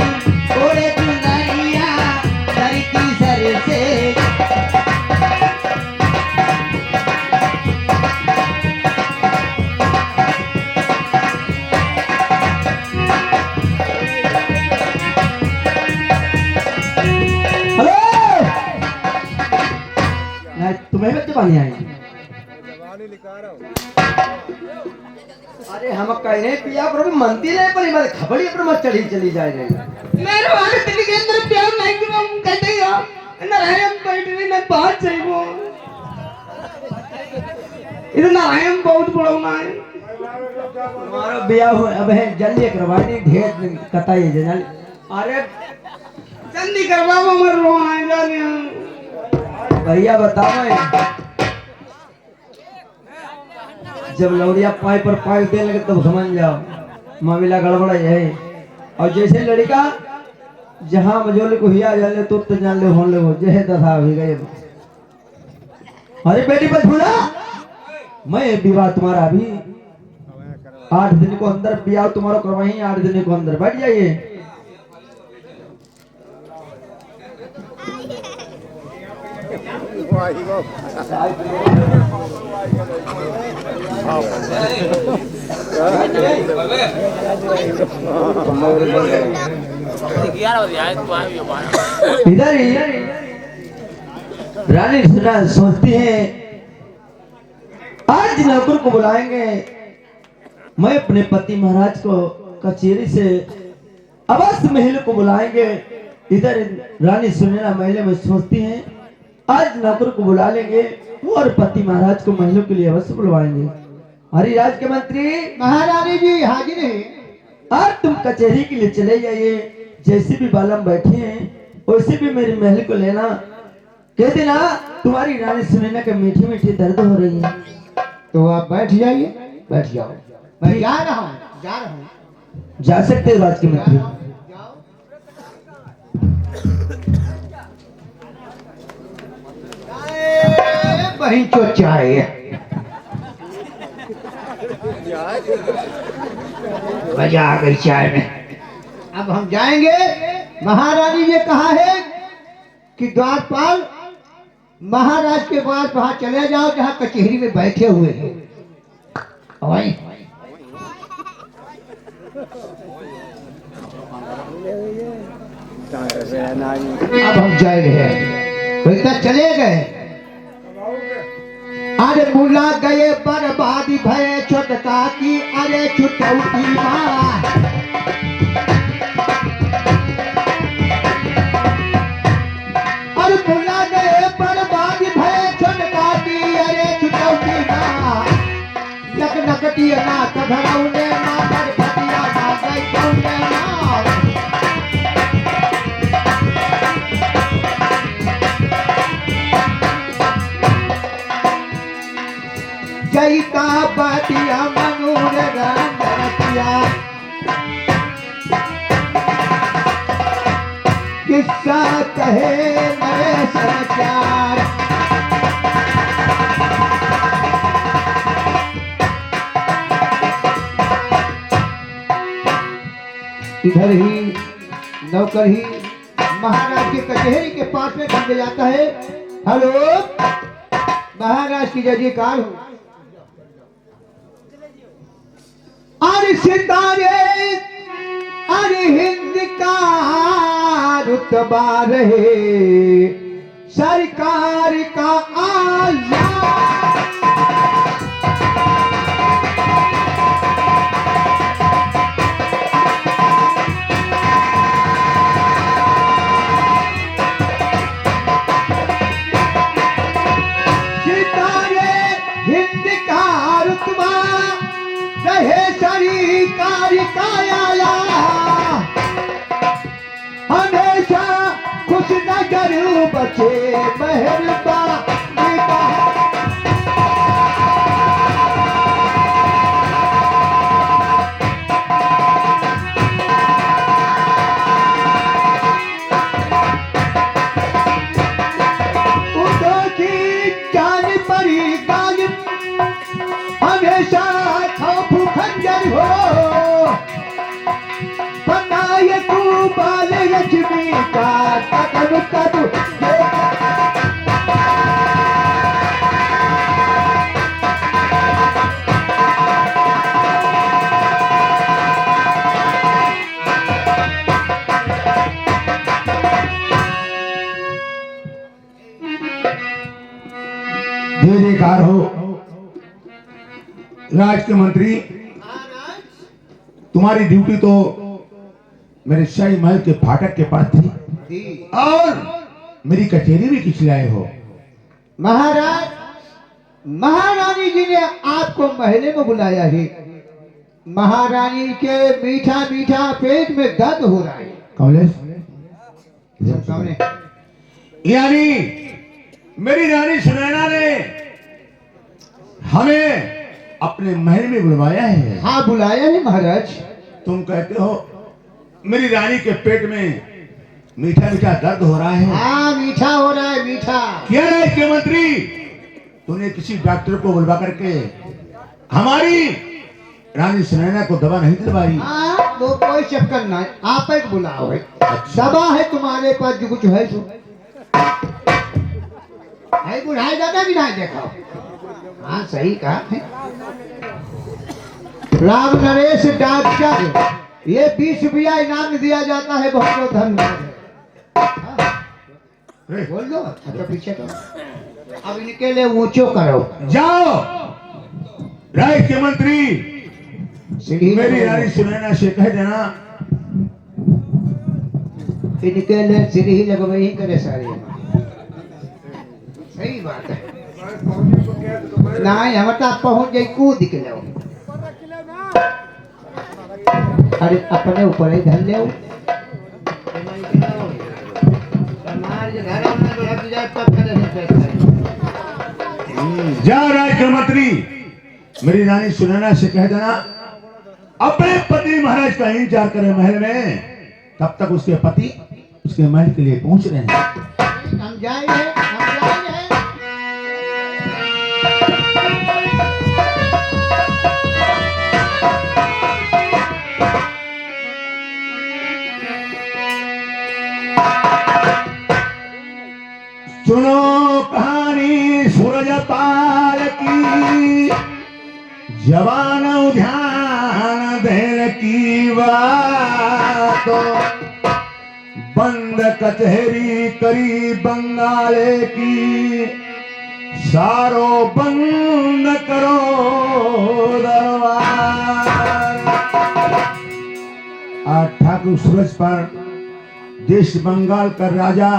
Speaker 2: ओरे चुंदरिया सर की सर से
Speaker 3: हेलो पानी आएंगे। अरे हम कहने पिया पर मनती नहीं पर हमारे खबड़ी पर मत चढ़ी चली जाए रे।
Speaker 2: मेरे वाले तेरे के अंदर प्यार नहीं कि हम कहते हैं नारायण बैठने में बात चाहिए वो इधर नारायण बहुत बड़ा होना है।
Speaker 3: हमारा बिया हो अब है जल्दी करवा नहीं ढेर कताई जल। अरे
Speaker 2: जल्दी करवाओ मर रोना है जाने
Speaker 3: भैया बताओ जब लौड़िया पाई पर पाई दे लगे तब समझ जाओ मामला गड़बड़ा है। और जैसे लड़का जहां मजोले को हिया जाले तो जान ले होने ले जहे दशा हो गए। अरे बेटी पर भूला मैं विवाह तुम्हारा अभी 8 दिन को अंदर ब्याह तुम्हारा करवाई 8 दिन को अंदर बैठ जाइए। इधर रानी सुना सोचती है आज नौकर को बुलाएंगे। मैं अपने पति महाराज को कचेरी से अवश्य महल को बुलाएंगे। इधर रानी सुनैना महल में सोचती हैं आज नौकर को बुला लेंगे और पति महाराज को महलों के लिए अवश्य बुलवाएंगे। हरि राज के मंत्री
Speaker 4: महारानी जी हाजिर है।
Speaker 3: आज तुम कचहरी के लिए चले जाइए। जैसे भी बालम बैठे हैं वैसे भी मेरी महल को लेना। कह देना तुम्हारी रानी सुनैना के मीठी मीठी दर्द हो रही है।
Speaker 4: तो आप बैठ जाइए, बैठ जाओ। मैं जा रहा हूँ, जा रहा हूँ।
Speaker 3: जा सकते हैं राज के मंत्री।
Speaker 4: वही तो चाय मजा आ गई चाय में। अब हम जाएंगे। महारानी ने कहा है कि द्वारपाल महाराज के पास वहां चले जाओ जहां कचहरी में बैठे हुए हैं। वहीं अब हम जा रहे हैं। तो इतना चले गए। अरे बुला गए बर्बादी भय छोटका की अरे छुटौती माँ। अरे बुला गए बर्बादी भय छोटका की अरे छुटौती माँ। नक नकटी ना कधरौने ना बरफतिया ना गैतौने ना। जय का बतिया मनूर रंगरतिया किस्सा कहे नए समाचार। इधर ही नौकर ही महाराज की कचहरी के पास में खड़े जाता है। हेलो महाराज की जय जयकार हो। अरे सितारे अरे हिंद का रुतबा रहे सरकार का आया। सितारे हिंद का रुतबा रहे सरकार का आया। हमेशा खुश नजर बचे मेहरबानी का। उदो की जान परी गालिब हमेशा खौफ खंजर हो। बनाए तू बाल लक्ष्मी का कदम कदू।
Speaker 5: जय जयकार हो। राज के मंत्री, तुम्हारी ड्यूटी तो मेरे शाही महल के फाटक के पास थी
Speaker 4: जी
Speaker 5: और मेरी कचेरी भी किस लाए हो।
Speaker 4: महाराज, महारानी जी ने आपको महले में बुलाया है। महारानी के मीठा मीठा पेट में दर्द हो रहा है।
Speaker 5: कमलेश,
Speaker 4: सामने
Speaker 5: यानी मेरी रानी सुनैना ने हमें अपने महल में बुलवाया है।
Speaker 4: हाँ, बुलाया है महाराज।
Speaker 5: तुम कहते हो मेरी रानी के पेट में मीठा मीठा दर्द हो रहा है।
Speaker 4: हाँ, मीठा हो रहा है, मीठा।
Speaker 5: क्या राज के मंत्री, तूने किसी डॉक्टर को बुलवा करके हमारी रानी सुनैना को दवा नहीं दिलवाई?
Speaker 4: हाँ, वो कोई चक्कर नहीं, आप एक बुलाओ है। दवा है तुम्हारे पास जो कुछ है सो है, बुढ़ाई दादा भी नहीं देखो। हाँ, सही कहा है। राम नरेश डॉक्टर, ये 20 रुपया इनाम दिया जाता है। बहुत बहुत धन्यवाद। हाँ, बोल दो। अच्छा, पीछे तो अब इनके लिए ऊंचो करो।
Speaker 5: जाओ राज के मंत्री,
Speaker 4: सीढ़ी
Speaker 5: मेरी
Speaker 4: में
Speaker 5: रानी सुनैना से कह देना
Speaker 4: इनके लिए सीढ़ी लगवाई ही करे सारे। सही बात है। नहीं, हम तो पहुंच जाए कूद के लो। अरे अपने ऊपर ही धर ले।
Speaker 5: जा राज के मंत्री, मेरी रानी सुनैना से कह देना अपने पति महाराज का इंतजार करे महल में, तब तक उसके पति उसके महल के लिए पहुंच रहे हैं।
Speaker 4: हम जाएंगे, हम जाएंगे।
Speaker 5: सुनो कहानी सूरज पाल की, जवान ध्यान देने की बात। बंद कचहरी करी बंगाले की, सारो बंद करो दरबार। आज ठाकुर सूरज पर देश बंगाल का राजा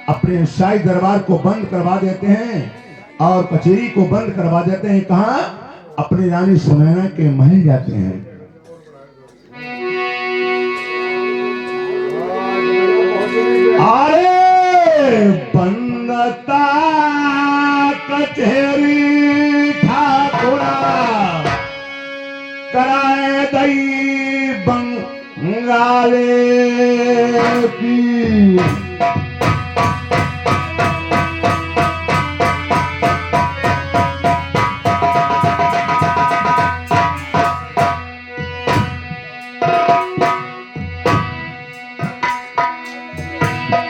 Speaker 5: अपने शाही दरबार को बंद करवा देते हैं और कचेरी को बंद करवा देते हैं। कहा? अपनी रानी सुनैना के महल जाते हैं। अरे बंदता कचेरी ठाकुरा, कराए दई बंगाले की।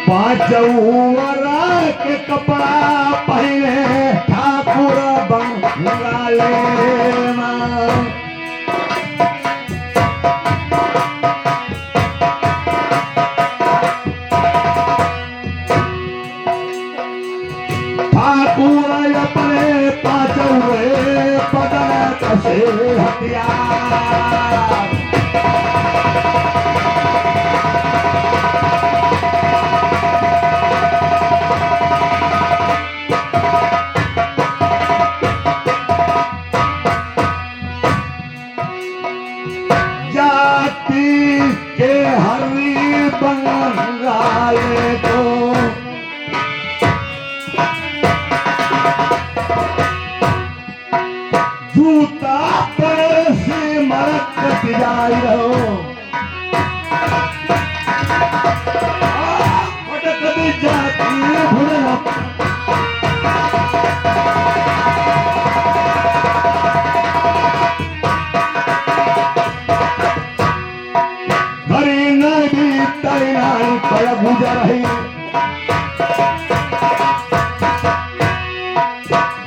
Speaker 5: पांचौरा के कपड़ा पहने ठाकुर बंगाले में। ठाकुर अपने पांचौरे बदन कसे हथियार। के हरी बंगाले को जूता पर से मरक जाई रहो। फटक भी जाती भुलना। पर गुजर है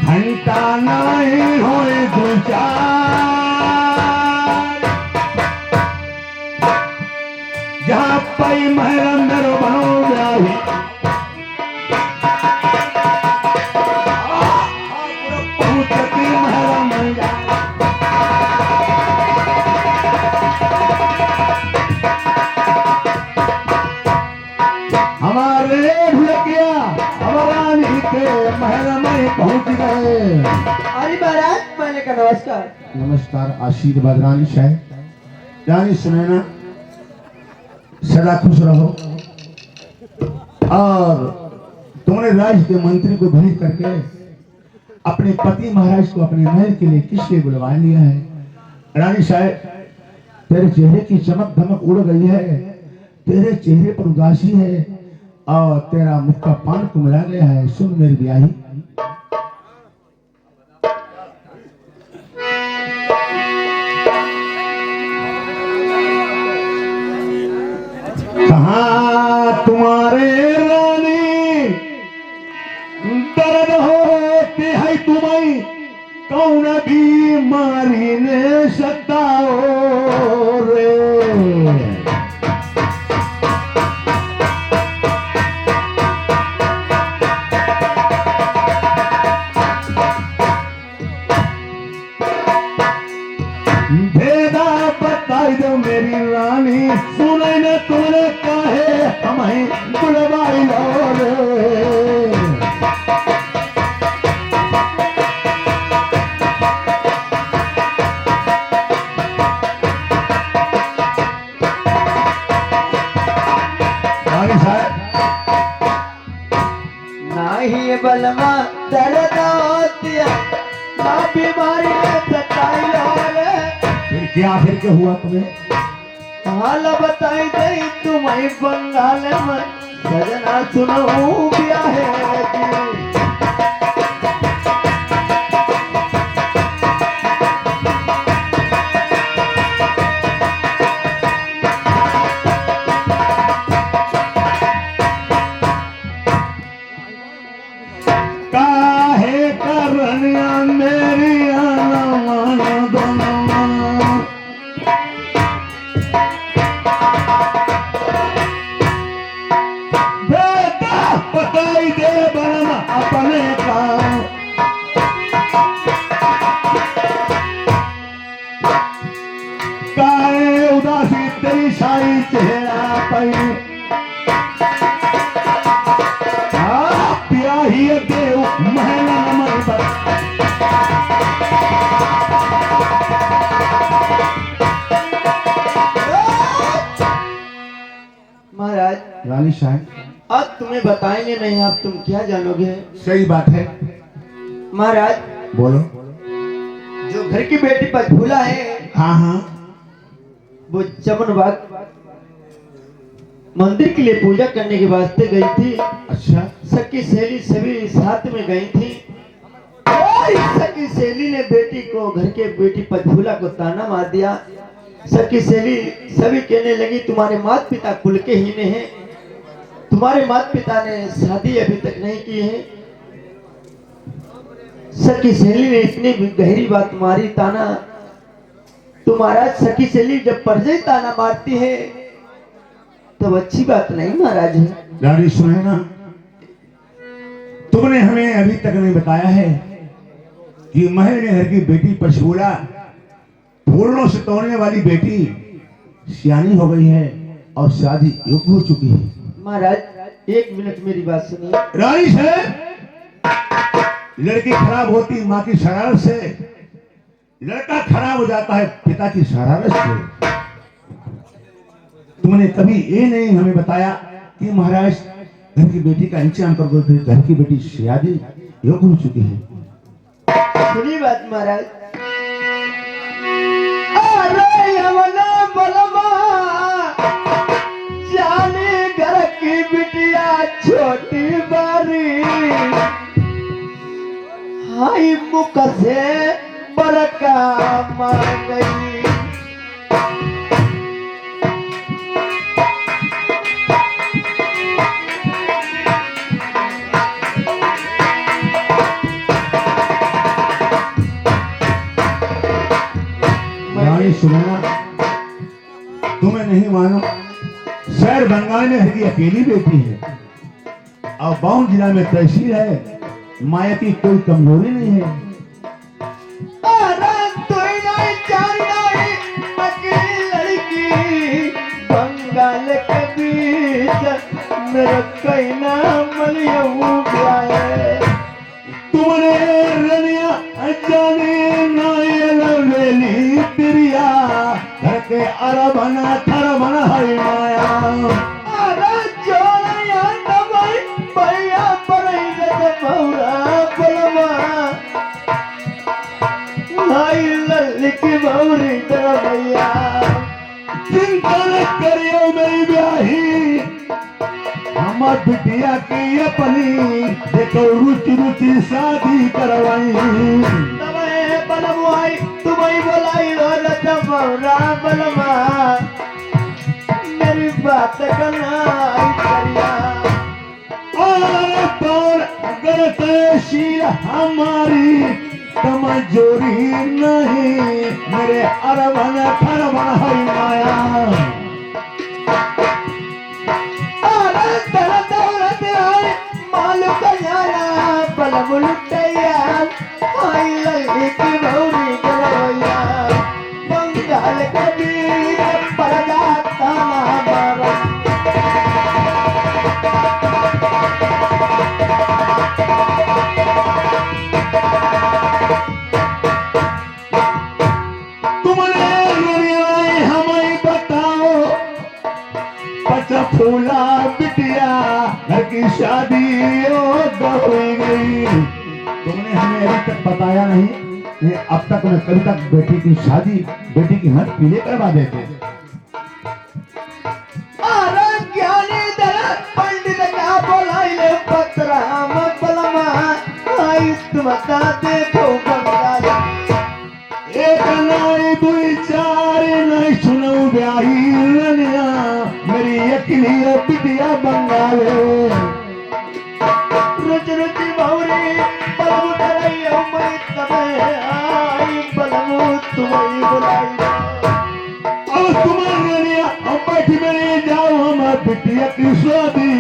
Speaker 5: घंटा नहीं होए दो चार, जहाँ पई महल अंदर बनो जाए। के महल में पहुंच गए।
Speaker 2: अरे महाराज पहले का नमस्कार।
Speaker 5: नमस्कार, आशीर्वाद रानी साहब। रानी सुनैना सदा खुश रहो। और तुमने राज्य के मंत्री को भेज करके अपने पति महाराज को अपने महल के लिए किस लिए बुलवा लिया है? रानी साहब, तेरे चेहरे की चमक धमक उड़ गई है, तेरे चेहरे पर उदासी है और तेरा मुख का पान कुमला गया है। सुन मेरी ब्याही, कहाँ तुम्हारे रानी दर्द होती है तुम्हें, कौन बीमारी ने सताओ रे। भेदा बताई दो मेरी रानी, सुने न तुमने कहे हमें बुलवाई लो रे। रानी साहब,
Speaker 2: नाही बलमा दर्द होती है, ना बीमारी में सताई रे।
Speaker 5: फिर क्या हुआ तुम्हें?
Speaker 2: हाल बताई दे तुम्हें बंगाल में सजना सुनो ब्याहे की।
Speaker 5: काहे करनिया मेरी आना माना दोनों बेटा बताई दे बना अपने काम। काहे उदासी तेरी साई चेहरा पर, प्याही देव महल नमन पर।
Speaker 2: महाराज
Speaker 5: रानी साहब,
Speaker 2: अब तुम्हें बताएंगे नहीं, अब तुम क्या जानोगे।
Speaker 5: सही बात है,
Speaker 2: महाराज
Speaker 5: बोलो।
Speaker 2: जो घर की बेटी पर झूला है,
Speaker 5: हाँ हाँ,
Speaker 2: वो चमन बाग मंदिर के लिए पूजा करने के वास्ते गई थी।
Speaker 5: अच्छा,
Speaker 2: सखी सहेली सभी साथ में गई थी। और सखी सहेली ने बेटी को घर के बेटी पर झूला को ताना मार दिया। सखी सहेली सभी कहने लगी तुम्हारे माता पिता कुल के ही ने हैं, तुम्हारे माता पिता ने शादी अभी तक नहीं की है। सखी सहेली ने इतनी गहरी बात मारी ताना। तो महाराज सखी सहेली जब परजई ताना मारती है तब अच्छी बात नहीं महाराज है।
Speaker 5: रानी सुनैना, तुमने हमें अभी तक नहीं बताया है कि महल ने घर की बेटी पर झूला, फूलों से तोड़ने वाली बेटी सियानी हो गई है और शादी योग्य हो चुकी है।
Speaker 2: महाराज एक मिनट मेरी बात सुनिए।
Speaker 5: रानी से लड़की खराब होती माँ की शरारत से, लड़का खराब हो जाता है पिता की शरारत से। तुमने कभी ये नहीं हमें बताया कि महाराज घर की बेटी का इंतजाम कर दो, फिर घर की बेटी शादी योग्य हो चुकी है।
Speaker 2: सुनिए बात महाराज। अरे यमला बलमा जाने घर की बिटिया छोटी बारी, हाई मुख से बड़का मान गई।
Speaker 5: रानी सुनैना, तुम्हें नहीं मानो, शहर बंगाल में हर अकेली बेटी है और बाउंड जिला में तहसील है, माया की कोई कमजोरी नहीं है।
Speaker 2: बंगाल के बीच मेरा कहीं ना मलिया है।
Speaker 5: जाने नायल वेली तिरिया घर के अरबना थरबना है माया
Speaker 2: अरे जोड़िया दबाई भैया पड़े जब मौरा बलमा हाय लल्ली की मौरी दरवैया
Speaker 5: चिंता न करियो मेरी ब्याही हमार बिटिया की अपनी देखो रुचि रुचि शादी करवाई
Speaker 2: तबे बलमुआई तुम्हें बुलाई रो जब मौरा बलमा मेरी बात करना करिया
Speaker 5: और पर अगर तहसील हमारी कमजोरी नहीं मेरे अरबन खरबन है माया
Speaker 2: अरे धन दौलत है माल कन्याना बलम लुटैया आई लल्ली की मौरी गलवैया बंगाल कबीर परदा ताना बाबा
Speaker 5: तुमने दुनिया हमें बताओ पचा फूला बिटिया घर की शादी हो गई तुमने हमें अभी तक बताया नहीं ये अब तक मैं कभी तक बेटी की शादी बेटी की हाथ पीले करवा देते
Speaker 2: अरे ज्ञानी दर पंडित का बोलाई ले पत्रा बलमा आई तुम का देखो बंगाल
Speaker 5: एक नाई दुई चार नहीं सुनो ब्याही रनिया मेरी अकेली बिटिया बंगाले
Speaker 2: रुचि रुचि मौरी बलम करैया मैं तबे आई बलम तुम्हें बुलाई
Speaker 5: अब तुम्हारी रनिया अब बैठी मेरी जाओ हम बिटिया की शादी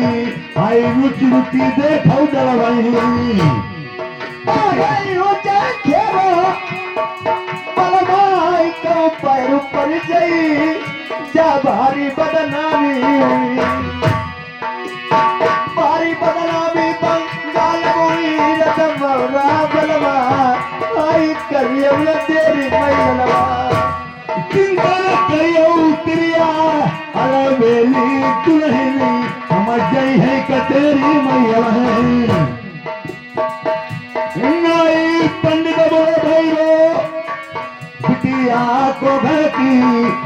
Speaker 5: आई रुचि रुचि देखो जलवाई
Speaker 2: अरे रुचि खेलो बलमाई को पैर पर जई जा भारी बदनामी भारी बदनामी बंगाल मुई रतम बलमा आई करियो न तेरी मैलवा
Speaker 5: चिंता न करियो तिरिया अरे बेली दुल्हनी हम जई है कतेरी मैया है नाई पंडित बोले भैरो बिटिया को घर की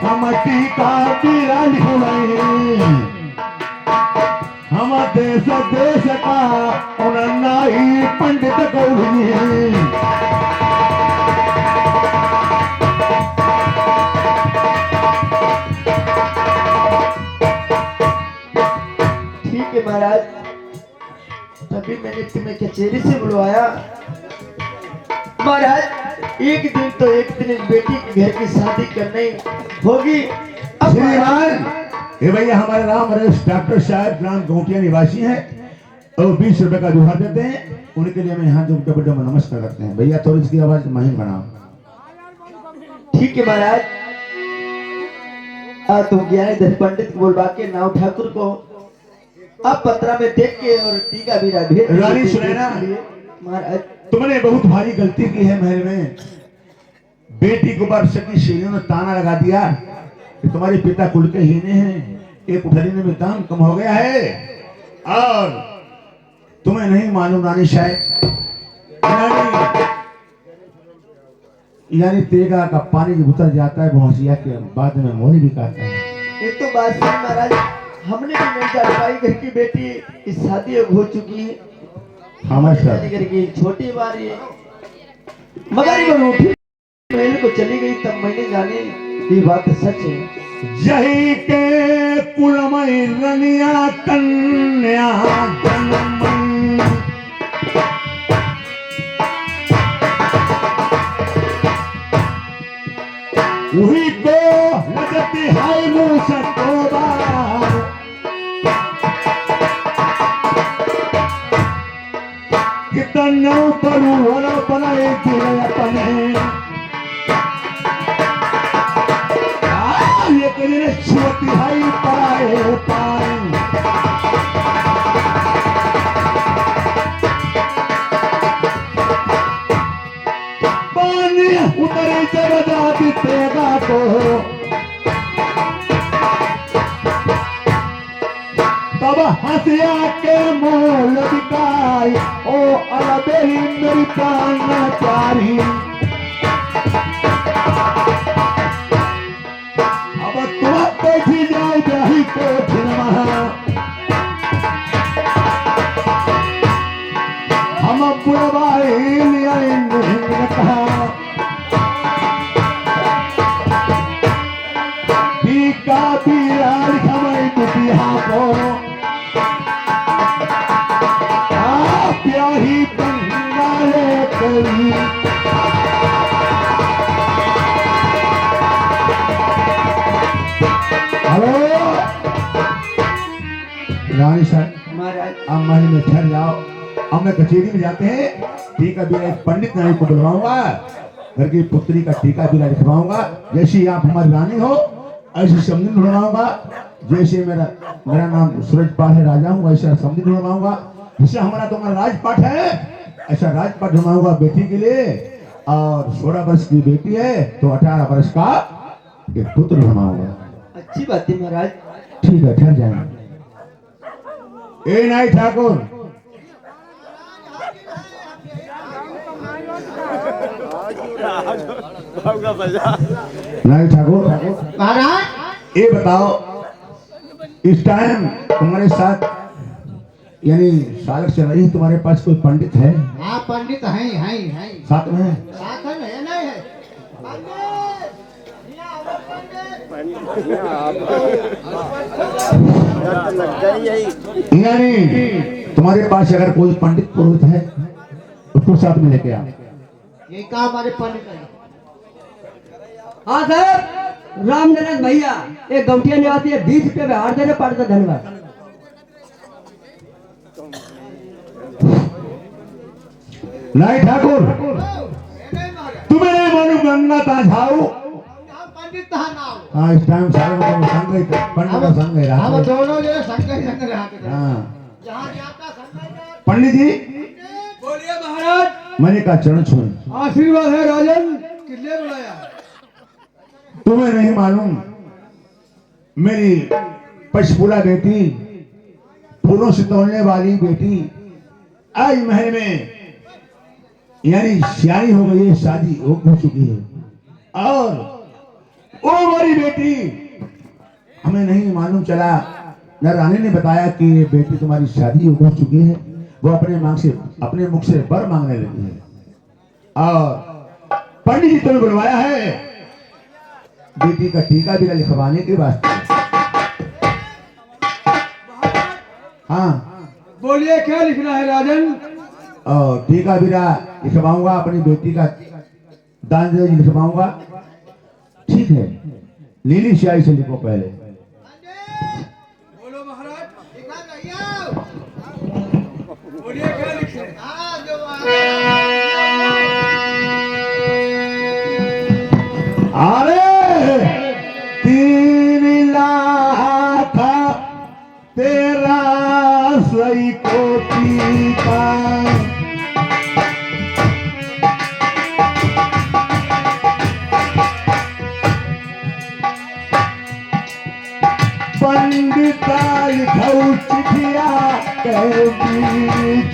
Speaker 5: हम टीका पीरा लिखवाई हम देश देश का उन नाई पंडित गौरी
Speaker 2: ठीक है महाराज तभी मैंने तुम्हें कचेरी से बुलवाया महाराज एक दिन तो एक दिन इस बेटी के घर की शादी करनी होगी अब
Speaker 5: श्रीमान ये भैया हमारे राम नरेश डॉक्टर साहब ग्राम गोटिया निवासी हैं और 20 रुपए का जोहर देते हैं उनके लिए मैं यहाँ जो डबल नमस्कार करते हैं भैया थोड़ी इसकी आवाज महीन बनाओ
Speaker 2: ठीक है महाराज तुम ज्ञानीधर पंडित को बुलवा के नाव ठाकुर को अब पत्रा में देख के और टीका भी भेज
Speaker 5: रानी सुनैना
Speaker 2: महाराज
Speaker 5: तुमने बहुत भारी गलती की है महल में बेटी को वर्ष की शेरियों ने ताना लगा दिया कि तुम्हारे पिता कुल के हीने हैं एक उठरीने में काम कम हो गया है और तुम्हें नहीं मालूम रानी शायद यानी तेगा का पानी जब उतर जाता है भौसिया के बाद में मोरी भी काटता है
Speaker 2: ये तो बात सही महाराज हमने भी नहीं जान पाई घर की बेटी की शादी अब हो चुकी है
Speaker 5: हमारे
Speaker 2: घर की छोटी बारी है मगर ये रूठी महल को चली गई तब मैंने जाने ये बात सच है
Speaker 5: यही के कुलमय रनिया कन्या जन्मई वही को लगती है मुँह सतोबा कितना परू वरा बनाए दिले अपने ये करीने छोटी हाई पाए पाए
Speaker 1: तेगा को तब हंसिया के मोल बिकाई ओ अलबेली मेरी प्राण प्यारी अब तुम बैठी जाओ जाही को हम बुढ़वाई कहा टीका बिराड़ खमई दुतिहा को प्याही बंगाले करी हेलो रानी साहब
Speaker 2: महाराज
Speaker 1: अब महल में ठहर जाओ। अब मैं कचेरी में जाते हैं टीका बिरा एक पंडित नाई को बुलवाऊंगा घर की पुत्री का टीका बिरा लिखवाऊंगा जैसी आप हमारी रानी हो ऐसी समझी ढूंढवाऊंगा जैसे मेरा नाम सूरज पाल है राजा हूँ वैसा समझी ढूंढवाऊंगा जैसे हमारा तुम्हारा राजपाट है ऐसा राजपाट ढूंढवाऊंगा बेटी के लिए और 16 वर्ष की बेटी है तो 18 वर्ष का एक पुत्र ढूंढवाऊंगा।
Speaker 2: अच्छी बात है महाराज।
Speaker 1: ठीक है ठहर जाएंगे। ए नाई ठाकुर नाई ठाकुर
Speaker 4: महाराज
Speaker 1: ये बताओ इस टाइम तुम्हारे साथ यानी सालक चल रही है तुम्हारे पास कोई पंडित है
Speaker 4: हाँ पंडित हैं
Speaker 1: साथ में है?
Speaker 4: साथ में है नहीं है पंडित यहाँ आओ, पंडित
Speaker 1: यानी तुम्हारे पास अगर कोई पंडित पुरोहित है उसको साथ में लेके आ।
Speaker 4: ये कहा हमारे पंडित है
Speaker 3: हाँ सर रामनारायण भैया एक गौटिया निवासी है 20 रुपये में हार देने पड़ता धन्यवाद।
Speaker 1: नाई ठाकुर तुम्हें नहीं मालूम गंगा ताझाऊ
Speaker 4: पंडित कहाँ ना हो
Speaker 1: हाँ इस टाइम सारे लोग संग ही पंडित का संग ही
Speaker 4: हम
Speaker 1: रहा
Speaker 4: दोनों जो है संग ही संग रहते थे
Speaker 1: हाँ
Speaker 4: जहाँ जाता संग ही जाता।
Speaker 1: पंडित जी
Speaker 3: बोलिए महाराज।
Speaker 1: मैंने कहा चरण छुए
Speaker 3: आशीर्वाद है राजन किसने बुलाया।
Speaker 1: तुम्हें नहीं मालूम मेरी पशपुला बेटी फूलों से तोड़ने वाली बेटी आज महल में यानी सियानी हो गई है शादी हो चुकी है और वो हमारी बेटी हमें नहीं मालूम चला न रानी ने बताया कि ये बेटी तुम्हारी शादी हो चुकी है वो अपने मुख से वर मांगने लगी है और पंडित जी तुम्हें बुलवाया है बेटी का टीका भी लिखवाने के वास्ते। हाँ
Speaker 3: बोलिए क्या लिखना है राजन।
Speaker 1: और टीका बिरा लिखवाऊंगा अपनी बेटी का दान लिखवाऊंगा ठीक है नीली स्याही से लिखो पहले।
Speaker 3: बोलो महाराज।
Speaker 4: दिखा नहीं आओ।
Speaker 3: बोलिए क्या लिखे।
Speaker 4: हाँ जो
Speaker 1: अरे 3 लाख तेरा सही कोटि का पंडिता लिखऊ चिठिया कह बीज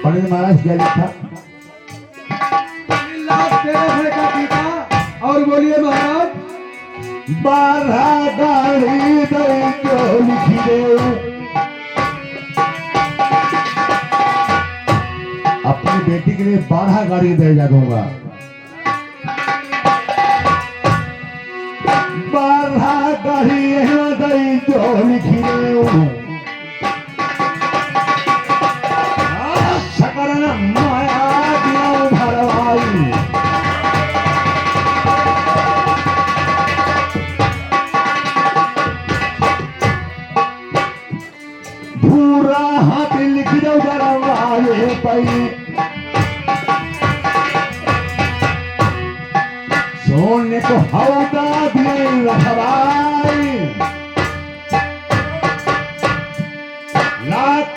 Speaker 1: पंडित महाराज क्या लिखा
Speaker 3: 3 लाख 13 का टीका और बोलिए महाराज।
Speaker 1: 12 गाड़ी दई जो लिखी दे अपनी बेटी के लिए 12 गाड़ी दे जा दूंगा। 12 गाड़ी दई जो लिखी दे सकरन माया दिया भरवाई भूरा हाथ लिख दो दरवाजे पई सोने को हौदा दिए रखवाई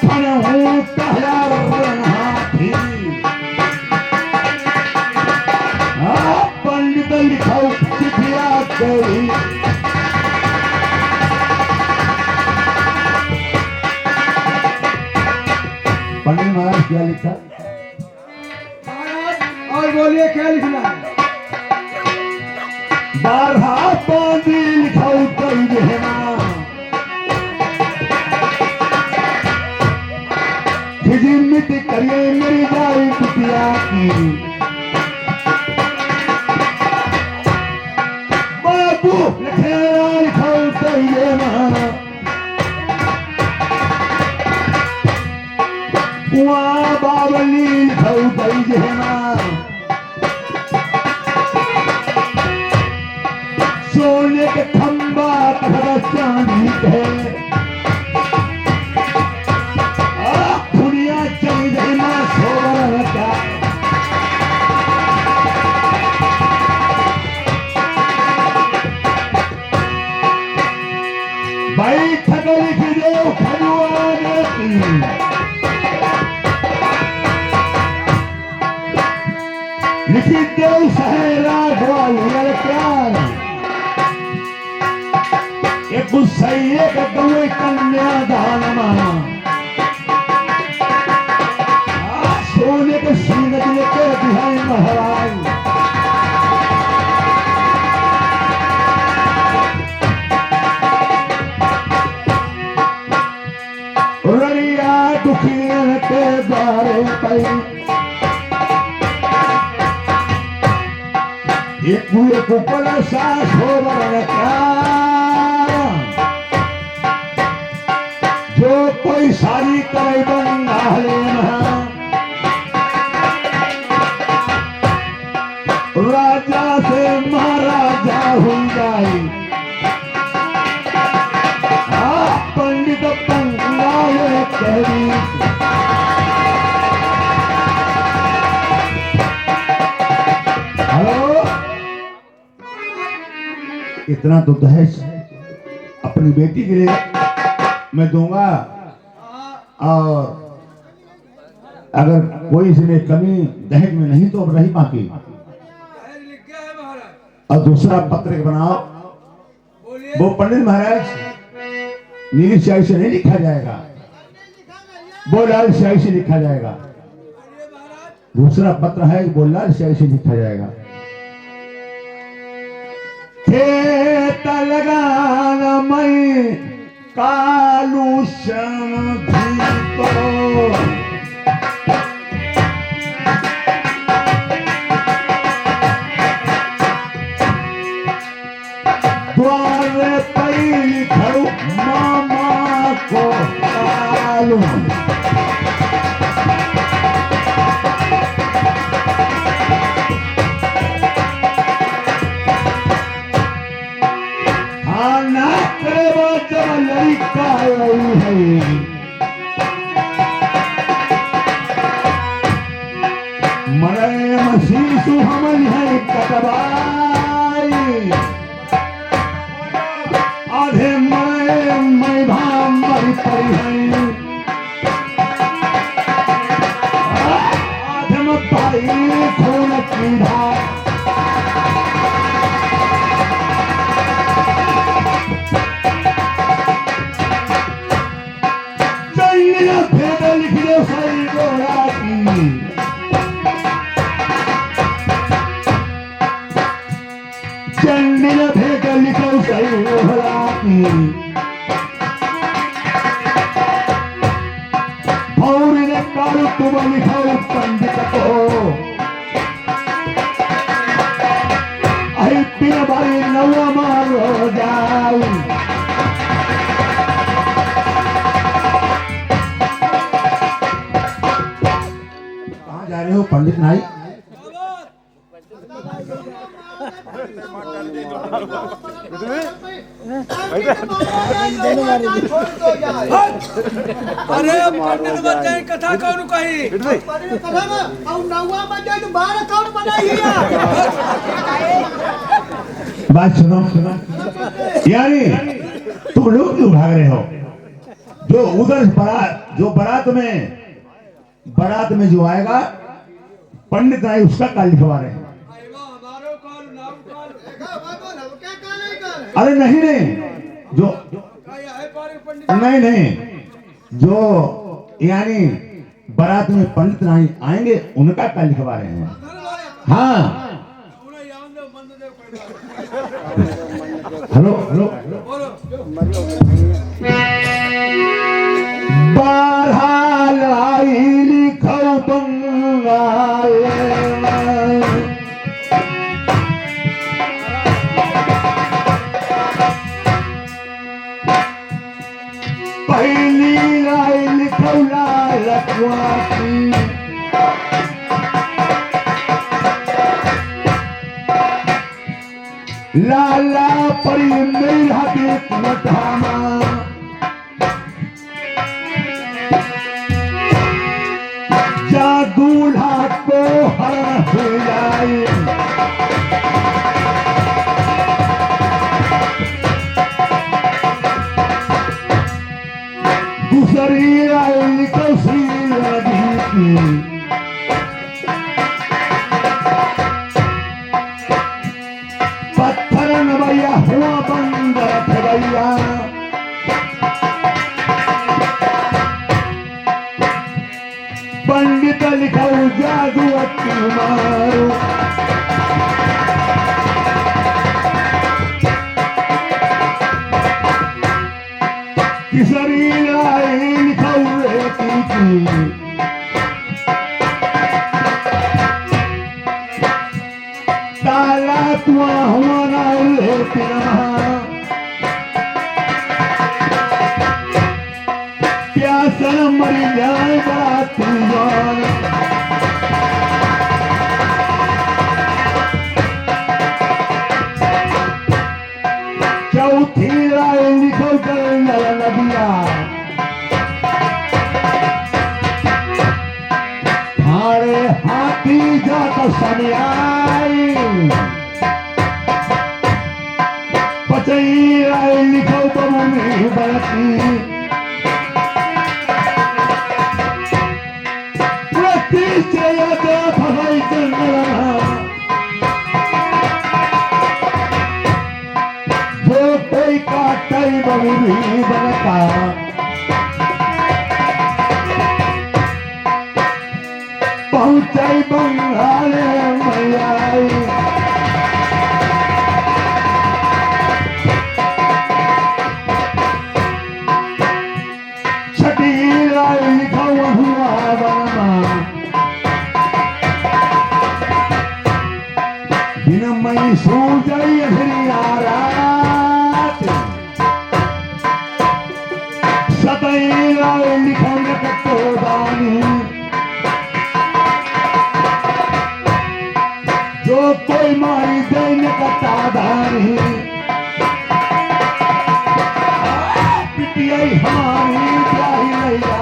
Speaker 5: फन हूँ पहला रन हाथी पंडित लिखाऊ चिठिया गई पंडित महाराज क्या लिखा
Speaker 4: और बोलिए क्या लिखना है?
Speaker 5: बारहा बांधी लिखाऊ कई रहना खिजिमित करिए मेरी जाई कुटिया की बाबू लखेरा लिखाऊ कई रहना कुआं बावली लिखाऊ कई रहना सोने के खंबा तथा चांदी है खुड़िया चली रहना सोवर का भाई ठग लिख दे खजुआने की लिखी दे सहरा ग्वालियर प्यार एक गुस्सैये के दुए कन्यादान माना सोने के सीनत लेके बिहाई महाराज रलिया दुखियन के द्वारे पर एक पूरे कुपल सास हो रखा जो कोई सारी करे बंगा लेना राजा से महाराजा हो जाए पंडित पंगाले करी हेलो इतना तो दहेज अपनी बेटी के लिए मैं दूंगा और अगर कोई इसमें कमी दहेज में नहीं तो अब रही बाकी और दूसरा पत्र बनाओ वो पंडित महाराज नीली स्याही से नहीं लिखा जाएगा वो लाल स्याही से लिखा जाएगा दूसरा पत्र है वो लाल स्याही से लिखा जाएगा खेत लगाना मैं कालू श्याम को द्वार पैली खड़ू मामा को कालू ना करे जब लड़का है मरे मसीसु हमन है कटवाई आधे मरे मैं भाम मरी पड़ी है आधे में भाई खून की धार लिख दो सही गोरा की चंडी ने भेद लिखो सही गोरा की भौरी ने कारू तुम लिखो पंडित को आई पिन बारी नवा मारो जाऊ जा रहे हो पंडित नाई
Speaker 3: अरे पंडित बच्चे कथा कौन कही
Speaker 5: बात सुनो यानी तुम लोग क्यों भाग रहे हो जो उधर बारात में जो आएगा पंडित नहीं उसका काल लिखवा रहे हैं। अरे नहीं जो नहीं जो यानी बारात में पंडित नहीं आएंगे उनका काल लिखवा रहे हैं। हाँ हेलो बारहालाई लिखो बंगाल पहली लाई लिखो लाल लखवाती लाला परी मेरा देख मठामा दूल्हा को हर जाए दूसरी आए लिखो श्री नदी की पत्थर नवैया हुआ बंद भैया पंडित लिखो जादू मारो किसरी लाई लिखो ताला तुआ हुआ प्यासल मरी जाए चौथी राय लिखो नदिया हारे हाथी जात सनियाई पचई राय लिखो बमुनी बरती जो कोई काटई बमुनी बनता पहुंचाई बंगाले मैयाई छठी राय लिखा हुआ बनमा बिन मई सो जाई रात सतई राय लिखा कट्टो दानी जो कोई मारी देने का तादानी पिटियाई हमारी प्यारी मैया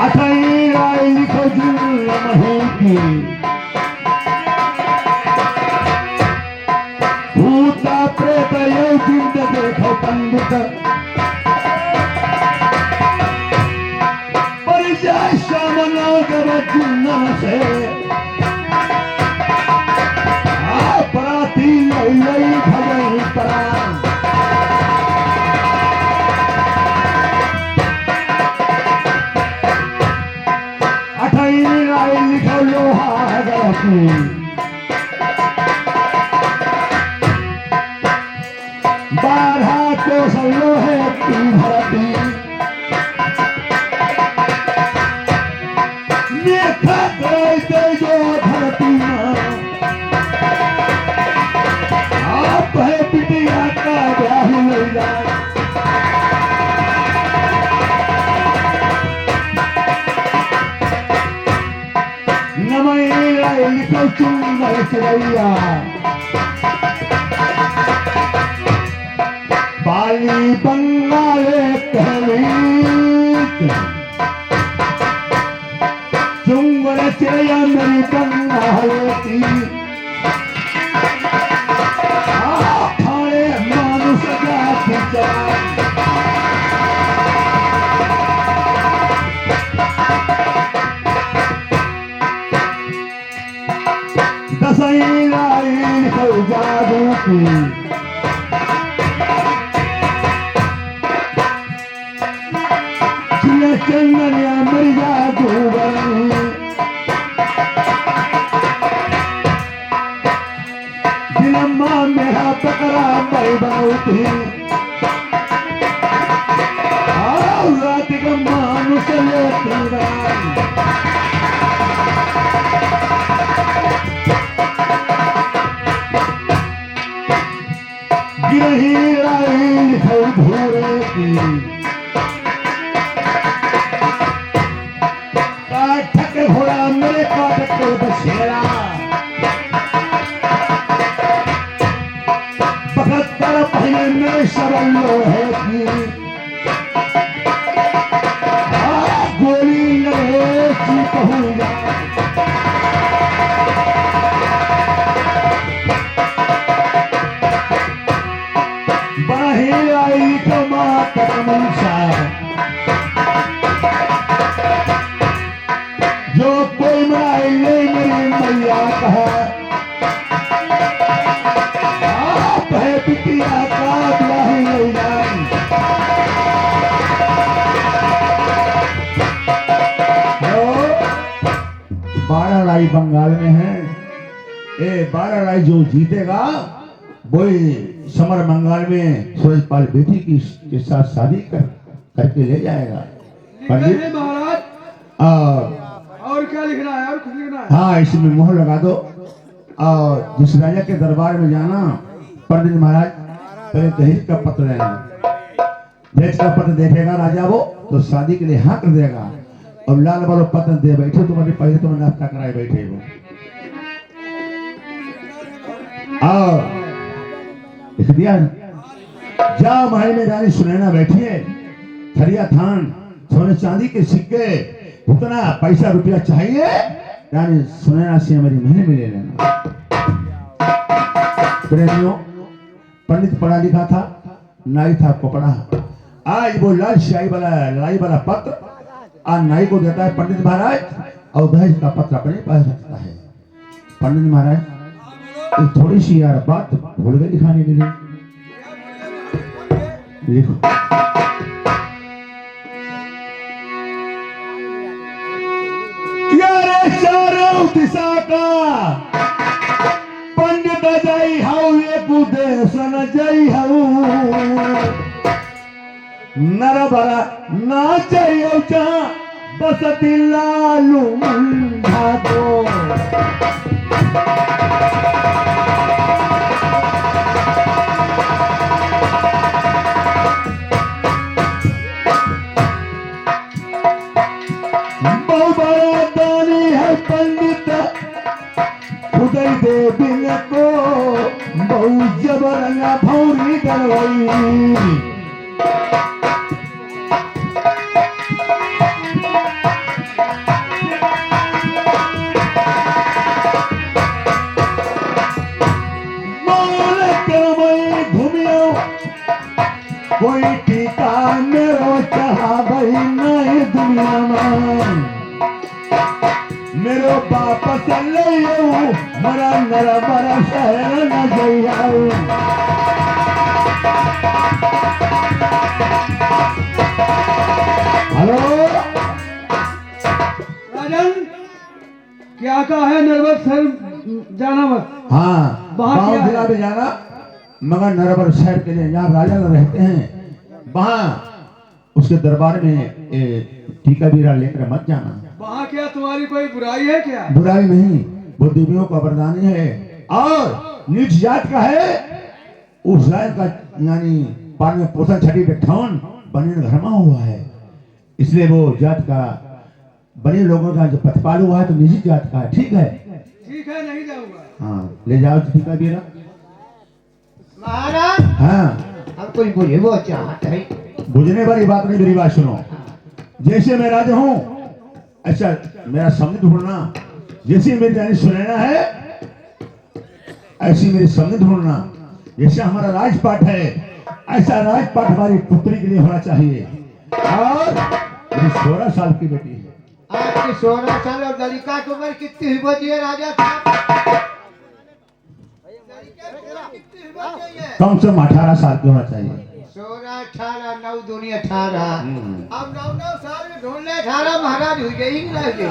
Speaker 5: अठई राय लिखो की भूता प्रेत यो चिंत देखो पंडित परिचय श्यामना कर चिन्ह से पराती लई भगई प्राण अठई राय लिखो लोहा बारहा को लोहे की भरती जो धरती आप है पिटिया का ब्याह ले जाए नमैया लिखो चुंबल चिड़ैया बाली बंगाले कहवीत चुंबल चिड़ैया मेरी नहायती खाए मानुष जाति चराई दसई लाई को जादू की जिले चंदनिया मर जादू बनी दिलम्मा मेरा पकड़ा मर बनौती रात का मानुष लेती रानी गिरही लाई खौ भूरे की काठक घोड़ा मेरे काटक को बछेरा बहत्तर पहले मेरे शबल्लो है की गोली लगे की कहूँगा बही आई टमाटर मनसा जो कोई मराई ले मेरी मैया कहा आप है बिटिया का ब्याही ले जाई बारह लाई बंगाल में है। ए 12 लाई जो जीतेगा वही समर मंगल में सूरजपाल बेटी की के साथ शादी करके ले जाएगा पंडित
Speaker 3: महाराज। और क्या लिखना है? और कुछ लिखना है?
Speaker 5: हाँ इसमें मोहर लगा दो और जिस राजा के दरबार में जाना पंडित महाराज पहले दहेज का पत्र लेना। दहेज का पत्र देखेगा राजा वो तो शादी के लिए हाँ कर देगा और लाल वालों पत्र दे बैठे तुम्हारे पहले तुम्हें नाश्ता कराए बैठे वो और लिख दिया जा महल में रानी सुनैना बैठी है थरिया थान सोने चांदी के सिक्के उतना पैसा रुपया चाहिए रानी सुनैना से मेरी महल में ले लेना। प्रेमियों पंडित पढ़ा लिखा था नाई था पकड़ा आज वो लाल शाही वाला लड़ाई वाला पत्र आज नाई को देता है पंडित महाराज और दहेज का पत्र अपने पास रखता है। पंडित महाराज थोड़ी सी यार बात भूल गए दिखाने के लिए देखो यारे चारों दिशा का पंडित जय हाउ ये कुदेशन जय हाउ नर भरा नाच बसती लालू मुंडा दो पंडित उदय देवी को बहु जबरंगा भौरी करवाई घूमियो कोई टीका मेरो चाह भाई नहीं दुनिया में मेरो वापस ले मरा नर मरा शहर न जाऊ। हेलो
Speaker 3: राजन क्या कहा है? नरवर शहर जाना मत।
Speaker 5: हाँ बाहर जिला में जाना मगर नरवर शहर के लिए जहाँ राजा रहते हैं वहाँ उसके दरबार में टीका बीरा लेकर मत जाना।
Speaker 3: वहाँ क्या तुम्हारी कोई बुराई है क्या?
Speaker 5: बुराई नहीं वो देवियों का वरदानी है और नीच जात का है उस जात का यानी पानी में पोषण छठी बैठान बने घरमा हुआ है इसलिए वो जात का बने लोगों का जो पथपाल हुआ है तो निजी जात का है। ठीक है
Speaker 3: नहीं जाऊंगा।
Speaker 5: हाँ ले जाओ टीका बीरा।
Speaker 4: महाराज
Speaker 5: हाँ
Speaker 4: हम कोई बोले वो चाहते हैं
Speaker 5: बुझने वाली बात नहीं मेरी बात सुनो। जैसे मैं राजा हूँ अच्छा मेरा समझ ढूंढना जैसी मेरी रानी सुनैना है ऐसी मेरी संग ढूंढना। जैसे हमारा राजपाट है ऐसा राजपाट हमारी पुत्री के लिए होना चाहिए। और मेरी 16 साल की बेटी है।
Speaker 4: आपकी 16 साल और लड़का की उम्र कितनी हुई बची राजा साहब? कितनी हुई बची है?
Speaker 5: कम से कम 18 साल की होना चाहिए।
Speaker 4: 16, 18, 9 दूनी 18। अब 9 साल में ढूंढ ले 18 महाराज हुई गई कि नहीं हुई?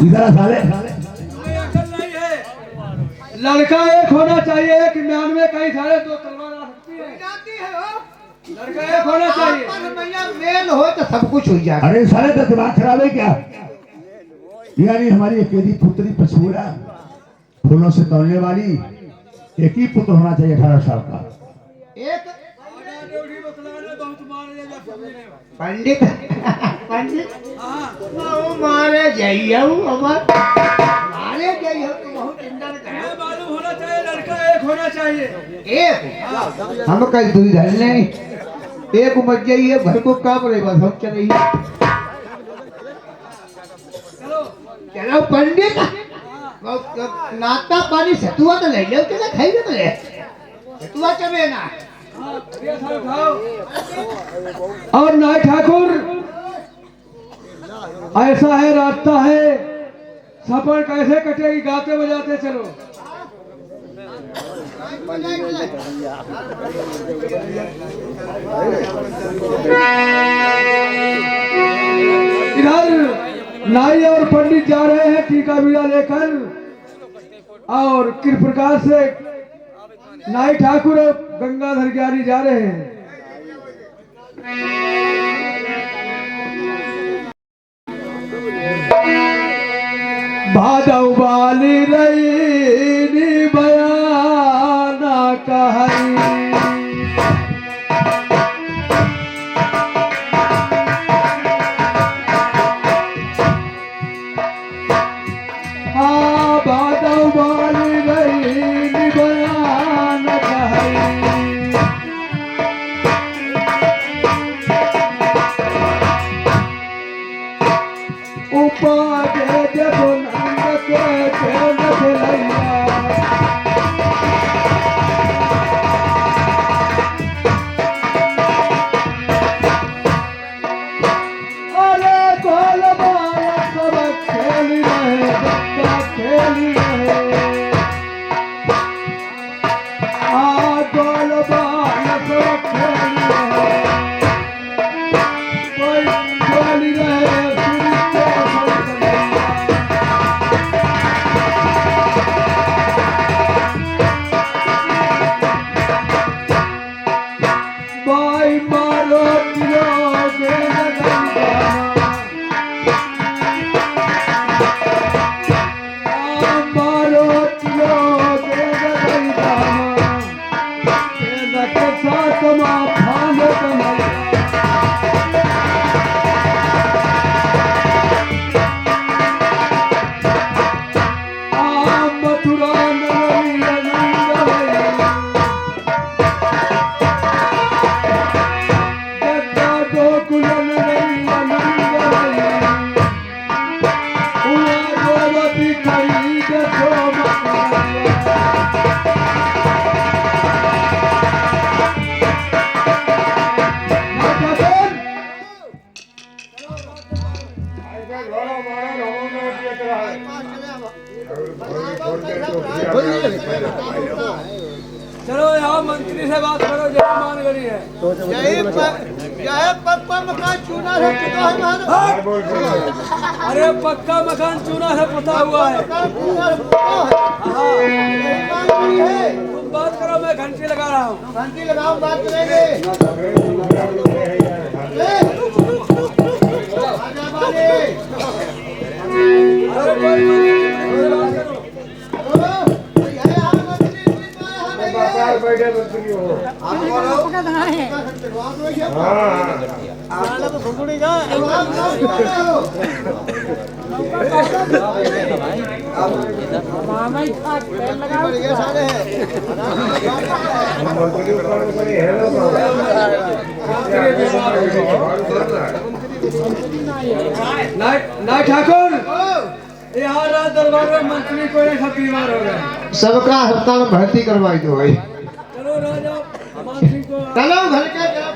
Speaker 5: इधर आ साले।
Speaker 3: लड़का एक होना चाहिए। एक म्यान में कई सारे दो तलवार आ सकती है।
Speaker 4: जाती है हो?
Speaker 3: लड़का एक होना चाहिए।
Speaker 4: आपस में मैया मेल हो तो सब कुछ हो जाए।
Speaker 5: अरे साले तो दिमाग खराब है क्या? यानी हमारी अकेली पुत्री पछूरा फूलों से तोड़ने वाली एक ही पुत्र होना चाहिए 18 साल का।
Speaker 4: एक पंडित पंडित वो मारे जाइए हमारे मारे जाइए तो बहुत चिंता न करें।
Speaker 3: मालूम होना चाहिए लड़का एक होना चाहिए।
Speaker 4: एक हम कल दूध धर लें एक मत जाइए घर को काम रहे बस हम चले चलो पंडित नाश्ता पानी सतुआ तो ले लो चले खाइए तो ले सतुआ चबे ना
Speaker 3: और नाय ठाकुर ऐसा है रास्ता है सफर कैसे कटेगी गाते बजाते चलो। इधर नाई और पंडित जा रहे हैं टीका बीड़ा लेकर और किस प्रकार से नाई ठाकुर और गंगाधर ज्ञानी जा रहे हैं। भादव बाली रही बयाना कहई भादव बाली रही बयान कहई उपाधे जब नंद के नथलैया अरे गोल बाल सब खेली रहे बच्चा खेली रहे गोल बाल सब खेली रहे कोई खेली रहे बाई मारो तिरोगे मारो तिरोगे साथ माँ भान मथुरा नगरी चलो यहाँ मंत्री से बात करो जय मान गई है।
Speaker 4: पक्का मकान चूना से चुका है हमारा।
Speaker 3: अरे पक्का मकान चूना से पुता हुआ है। तुम बात करो मैं घंटी लगा रहा हूँ।
Speaker 4: घंटी लगाओ बात करेंगे।
Speaker 3: अरे ना ठाकुर यहाँ रात दरबार में मंत्री को एक बीमार हो गए।
Speaker 4: सबका अस्पताल में भर्ती करवाई दो भाई।
Speaker 3: चलो राजा मंत्री को
Speaker 4: चलो घर के तरफ।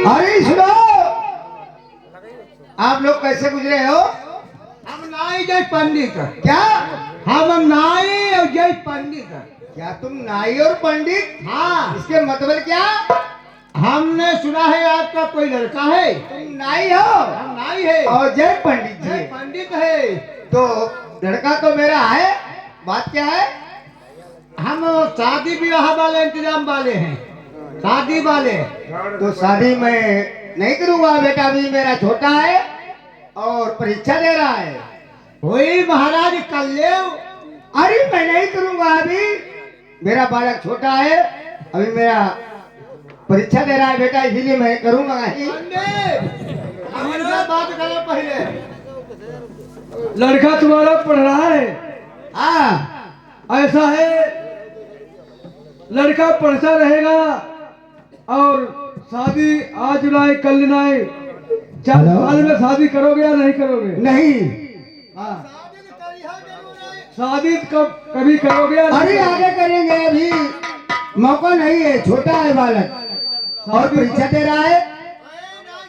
Speaker 1: अरे सुनो, आप लोग कैसे गुजरे हो?
Speaker 4: हम नाई जय पंडित
Speaker 1: क्या
Speaker 4: हम नाई और जय पंडित।
Speaker 1: क्या तुम नाई और पंडित?
Speaker 4: हाँ,
Speaker 1: इसके मतलब क्या?
Speaker 4: हमने सुना है आपका कोई लड़का है।
Speaker 1: तुम नाई हो
Speaker 4: हम नाई है
Speaker 1: और जय पंडित
Speaker 4: जय
Speaker 1: जी।
Speaker 4: पंडित है।
Speaker 1: तो लड़का तो मेरा है, बात क्या है?
Speaker 4: हम शादी विवाह वाले इंतजाम वाले हैं, शादी वाले।
Speaker 1: तो शादी मैं नहीं करूंगा बेटा, अभी मेरा छोटा है और परीक्षा दे रहा है।
Speaker 4: वही महाराज कल्याण।
Speaker 1: अरे मैं नहीं करूंगा, अभी मेरा बालक छोटा है, अभी मेरा परीक्षा दे रहा है बेटा, इसीलिए मैं करूंगा नहीं।
Speaker 4: पंडित हमारा बात करो पहले।
Speaker 3: लड़का तुम्हारा पढ़ रहा है।
Speaker 1: हाँ,
Speaker 3: ऐसा है लड़का पढ़ता रहेगा और शादी आज लाए कल लाए, 4 साल में शादी करोगे या नहीं करोगे?
Speaker 1: नहीं।
Speaker 3: हाँ। शादी कब कभी करोगे या नहीं
Speaker 1: अरे
Speaker 3: करोगे?
Speaker 1: आगे करेंगे, अभी मौका नहीं है, छोटा है बालक और परीक्षा दे रहा है।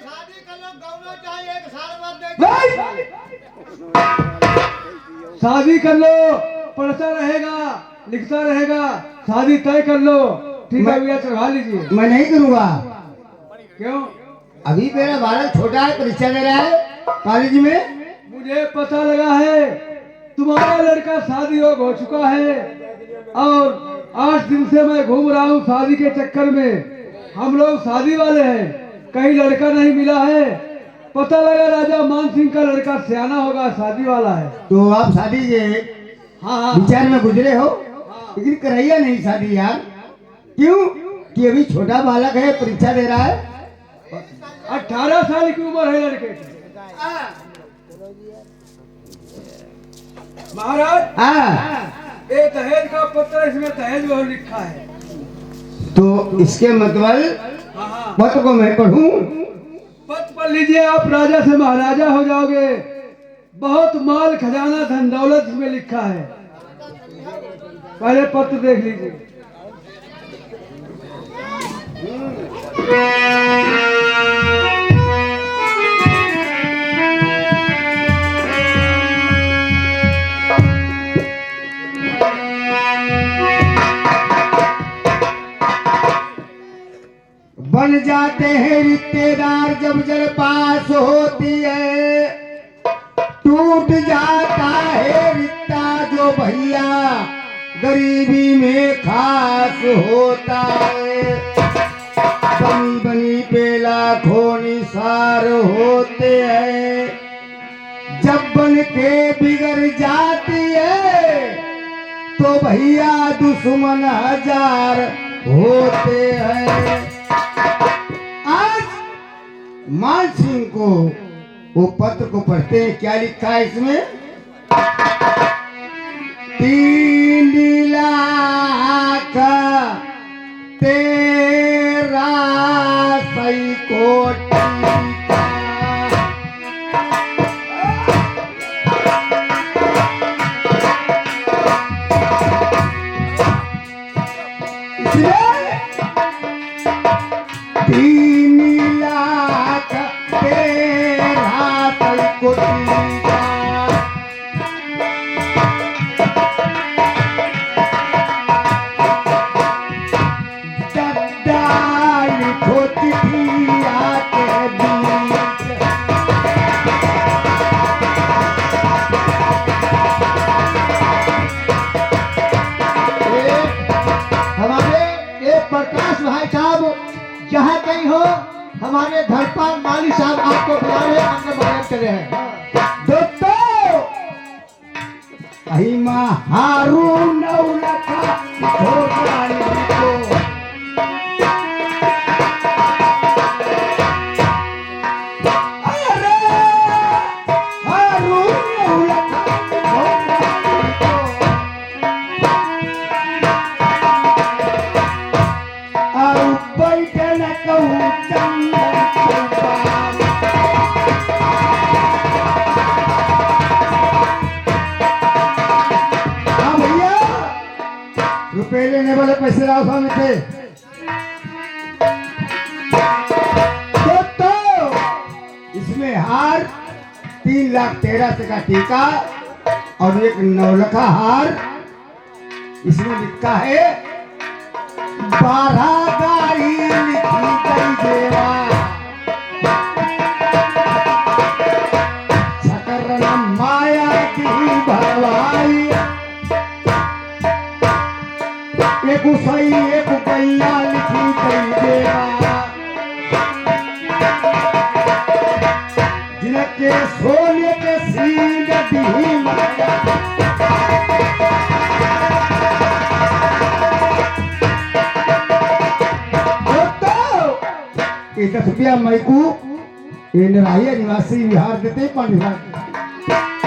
Speaker 4: शादी कर लो, गौना चाहिए, 1 साल बाद दे।
Speaker 1: नहीं!
Speaker 3: शादी कर लो, पढ़ता रहेगा लिखता रहेगा, शादी तय कर लो। ठीक है भैया, चढ़वा लीजिए।
Speaker 1: मैं नहीं करूंगा,
Speaker 3: क्यों?
Speaker 1: अभी मेरा बालक छोटा है, परीक्षा दे रहा है कॉलेज में।
Speaker 3: मुझे पता लगा है तुम्हारा लड़का शादी हो चुका है और 8 दिन से मैं घूम रहा हूँ शादी के चक्कर में। हम लोग शादी वाले हैं, कहीं लड़का नहीं मिला है। पता लगा राजा मान सिंह का लड़का सियाना होगा, शादी वाला है।
Speaker 1: तो आप शादी के
Speaker 3: हाँ हाँ
Speaker 1: विचार में गुजरे हो, लेकिन कराइए नहीं शादी यार। क्यों? कि अभी छोटा बालक है, परीक्षा दे रहा है।
Speaker 3: 18 साल की उम्र है लड़के की। महाराज
Speaker 1: हाँ,
Speaker 3: ये दहेज का पत्र, इसमें दहेज बहुत लिखा है।
Speaker 1: तो इसके मतलब
Speaker 3: हाँ हाँ,
Speaker 1: पत्र को मैं पढ़ूं?
Speaker 3: पत्र पढ़ लीजिए, आप राजा से महाराजा हो जाओगे। बहुत माल खजाना धन दौलत इसमें लिखा है। पहले पत्र देख लीजिए।
Speaker 1: बन जाते हैं रिश्तेदार जब जल पास होती है, टूट जाता है रिश्ता जो भैया गरीबी में खास होता है। बनी बनी पे लाखों निसार होते हैं, जब बन के बिगड़ जाती है तो भैया दुश्मन 1000 होते हैं। आज मान सिंह को वो पत्र को पढ़ते हैं, क्या लिखा है इसमें? 3 लाख 13 कोटि इसलिए 3 लाख 13 कोटि का गद्दार खोती थी आके बीच।
Speaker 4: हमारे ये प्रकाश भाई साहब जहाँ कहीं हो, हमारे धरपाल माली साहब आपको बुला रहे हैं, अंदर बगैर चले हैं।
Speaker 1: दोस्तों,
Speaker 4: अहिमा हारू नौलखा भोगानी को अरे हारू नौलखा भोगानी को आउ बैठन कहूँ चंदन चौपाल रुपए लेने वाले पैसे राव स्वामी थे तो इसमें हार 3,13,000 का टीका और एक 9 हार इसमें लिखा है 12 गाड़ी लिखी गई देवा सकरन माया की भरवाई एक सही एक गैया लिखी गई देवा जिनके सोने के सीन दी माया ये 10 रुपया मई को ये नराइया निवासी विहार देते 5,000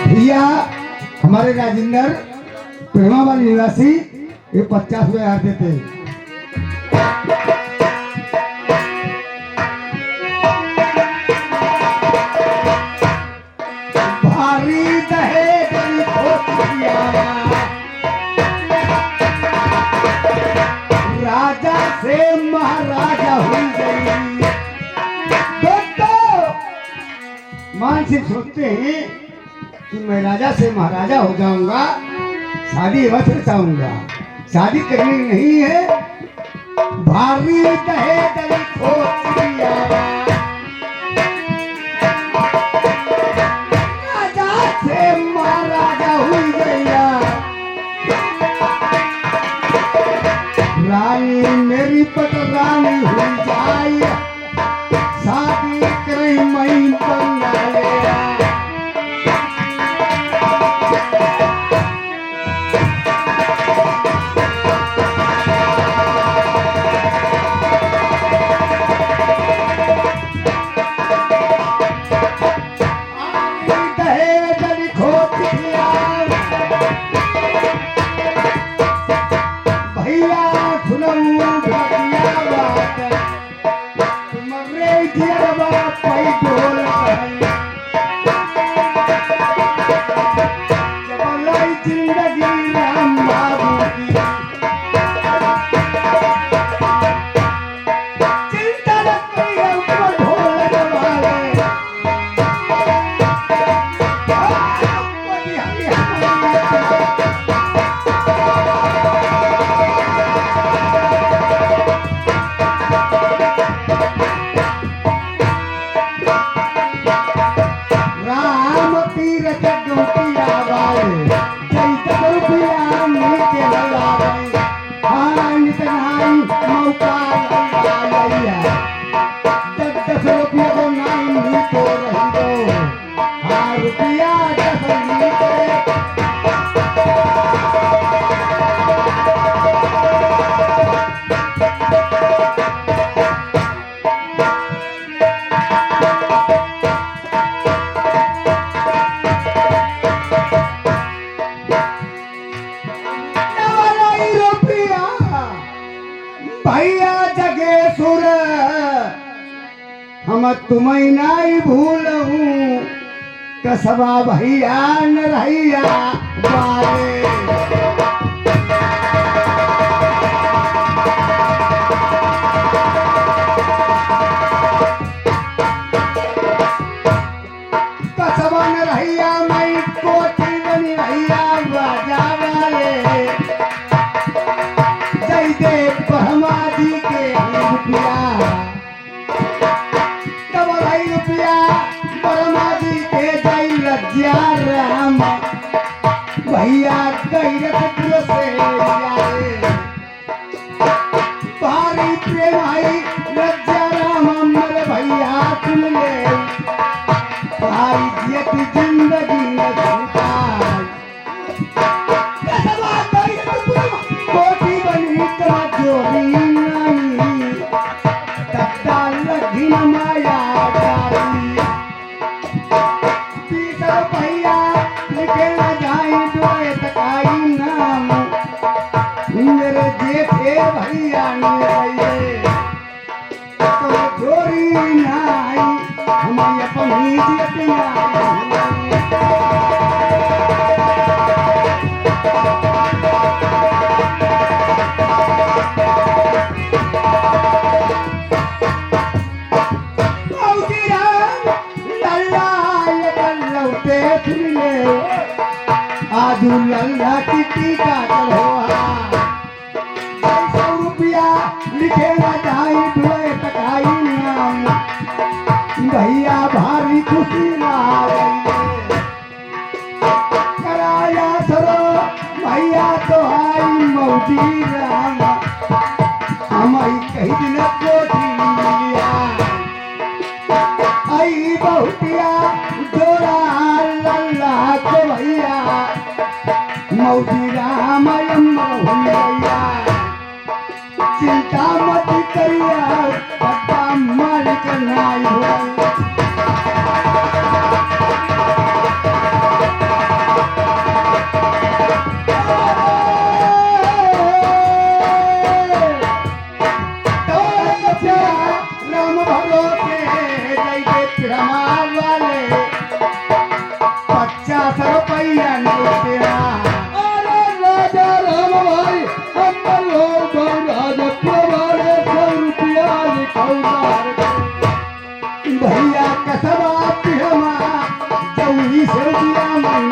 Speaker 4: भैया हमारे राजेंद्र प्रेमावाली निवासी ये 50 रुपया देते हैं भारी दहेज राजा से महाराजा हुई गई दोस्तों मानसिक सोचते हैं कि मैं राजा से महाराजा हो जाऊंगा शादी अवश्य चाहूंगा शादी करनी नहीं है भारी दहेज राजा से महाराजा हुई गैया रानी मेरी पट रानी हुई जाई शादी करी मई बंगाले भैया जगेसुर हम तुम्हें नहीं भूलूं कसबा भैया न रहिया बारे कसबा न रहिया मैं कोठी बनी भैया बाजा वाले जय दे ब्रह्मा जी के रुपया रुपया ब्रह्मा जी के जय लज्जा राम भैया गैरतपुर से आए भारी प्रेम आई लज्जा राम अमर भैया सुन ले भाई जियत जिंदगी न सुधार कसवा गैरतपुर कोठी बनी कमजोरी नहीं तत्ता लगी माया डाली भैया लिखे न जाई दुआए तकाई नाम मेरे जेठे भैया ने भैये तो जोरी नाई हमारी अपनी जियत नाई आजू लल्ला की टीका चढ़ो 200 रुपया लिखे न जाई दुए तकाई नाम भैया भारी खुशी कराया सरो भैया तो आई मौजी राम हमारी कही दिन कोठी लिया आई बहुतिया जोड़ा लल्ला को भैया मौजी राम भैया चिंता मत करिया पट्टा मालिक नाई हो राम भरोसे जैसे वाले 50 रुपया नोटेरा भैया कसबा पिहमा जौई से दिया मन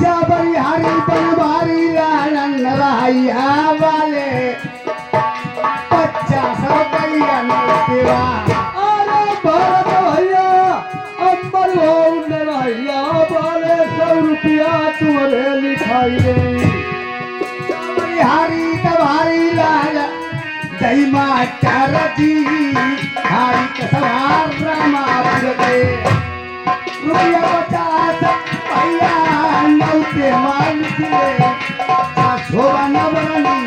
Speaker 4: जाबरी हरी बनवारी लालन राहिया वाले 50 रुपया नोटेवा
Speaker 3: अरे भारत भैया अम्बर हो भैया वाले 100 रुपया तुम्हारे लिखाई रे
Speaker 4: हरी तबारी लाल जय मास्टर जी हरी कसवार रामापुर के रुपया 50 भैया नौते मान से शोभा नवरनी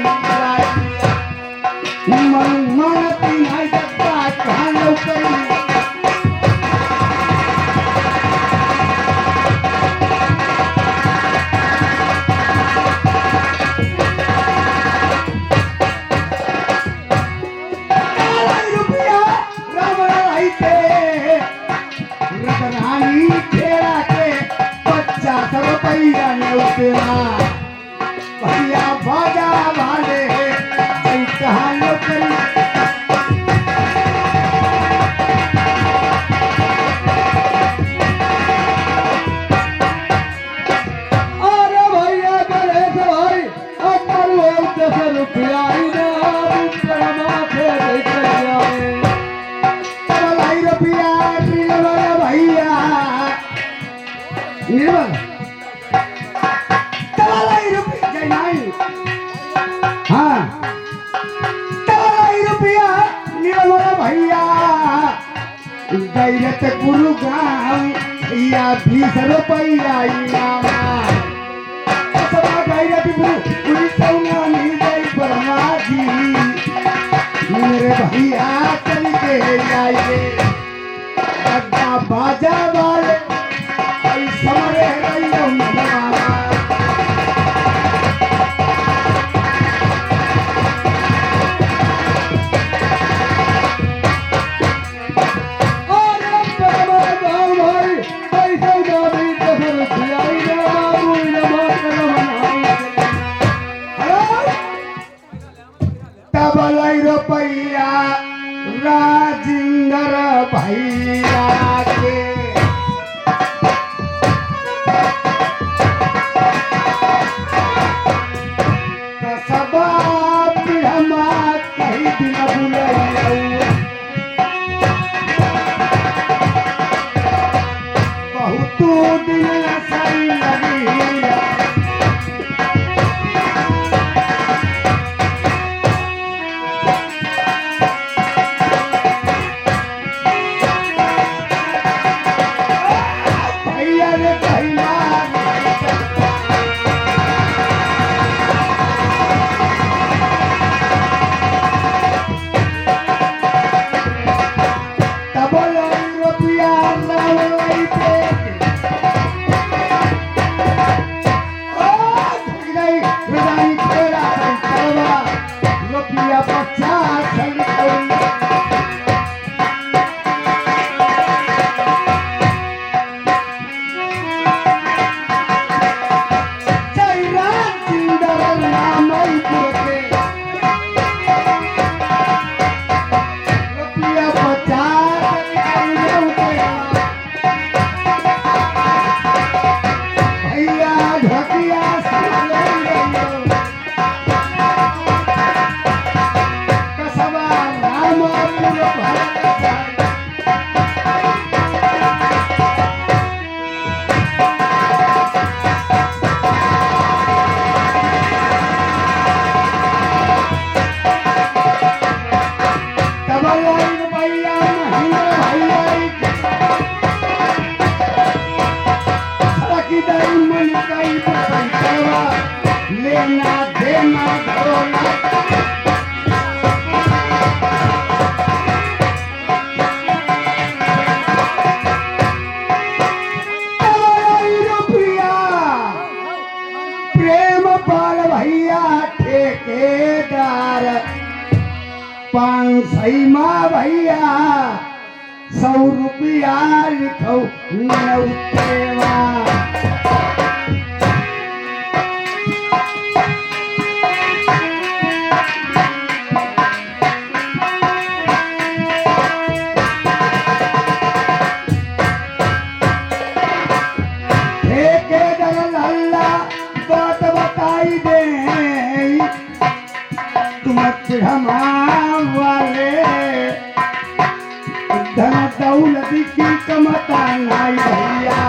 Speaker 4: मन तीन जगता कहाँ लौकरी रुपया राम रहते रतनानी खेड़ा के 50 रुपया नौतेना भैया बाजा वाले कहाँ नौकरी
Speaker 3: अरे भैया गणेश भाई अम्बर हो 10 रुपया माथे
Speaker 4: तबलाई रुपया निर्मल भैया निर्मल तबलाई रुपया जय नाई हाँ तबलाई रुपया निर्मल भैया गैरत गुरु गाँव या 20 रुपया इनामा कसबा गैरत गुरु सौनानी जय वर्मा जी मेरे भैया चल के आइए अड्डा बाजा वाले आई समरे रहियो नवारा
Speaker 3: अरे बाबा गाँव भाई पैसा दादी 10 रुपया बाबू
Speaker 4: तबलाई रुपया राजेंद्र भैया के बहुत दिन सही लगी भैया रे भैया डबल रुपया लवई पे गई रजाई तेरा करवा रुपया 50 लेना देना धोना रुपया प्रेम पाल भैया ठेकेदार 500 भैया 100 रुपया लिखो नौतेवा बात बताई दे तुम वाले धन दौलत की कमता नहीं भैया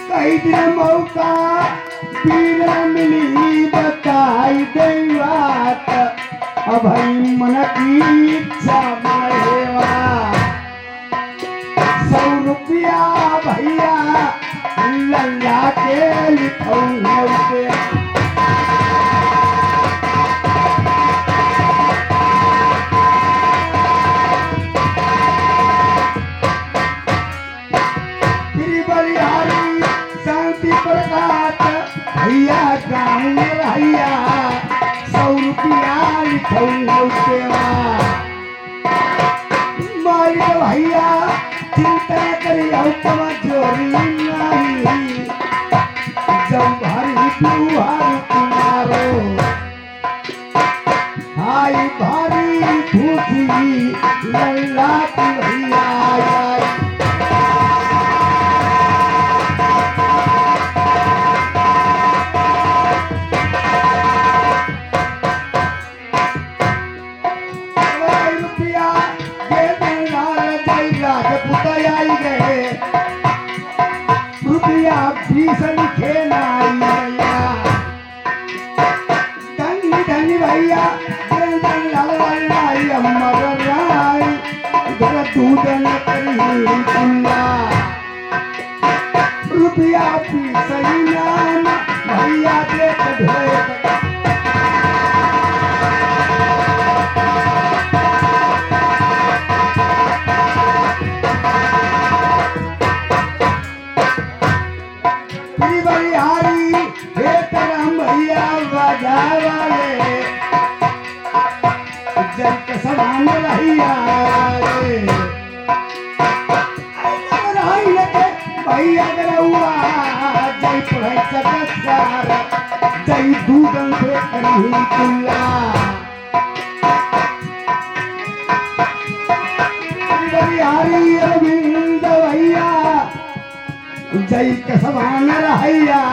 Speaker 4: कई दिन मौका पीर मिली बताई दे बात अब मन की इच्छा मरेवा 100 रुपया भैया लल्ला के लिखूंगा उसे फिर बलिहारी शांति प्रकाश भैया गाँव में भैया 100 रुपया लिखूंगा उसे मालिक भैया चिंता करी जोरी नहीं जब भारी तुहार तुम्हारो हाय भारी भूखी लल्ला की भैया रुपया राजपूत आई गए रुपया 20 लिखे धनी धनी भैया अमर राय इधर दूध न करी खुल्ला रुपया 20 नाम भैया देख ढोए समान भैया भैया जय पढ़ाई सकसार जय दूधन से करी कुल्ला बिहारी अरविंद भैया जय कसमान भैया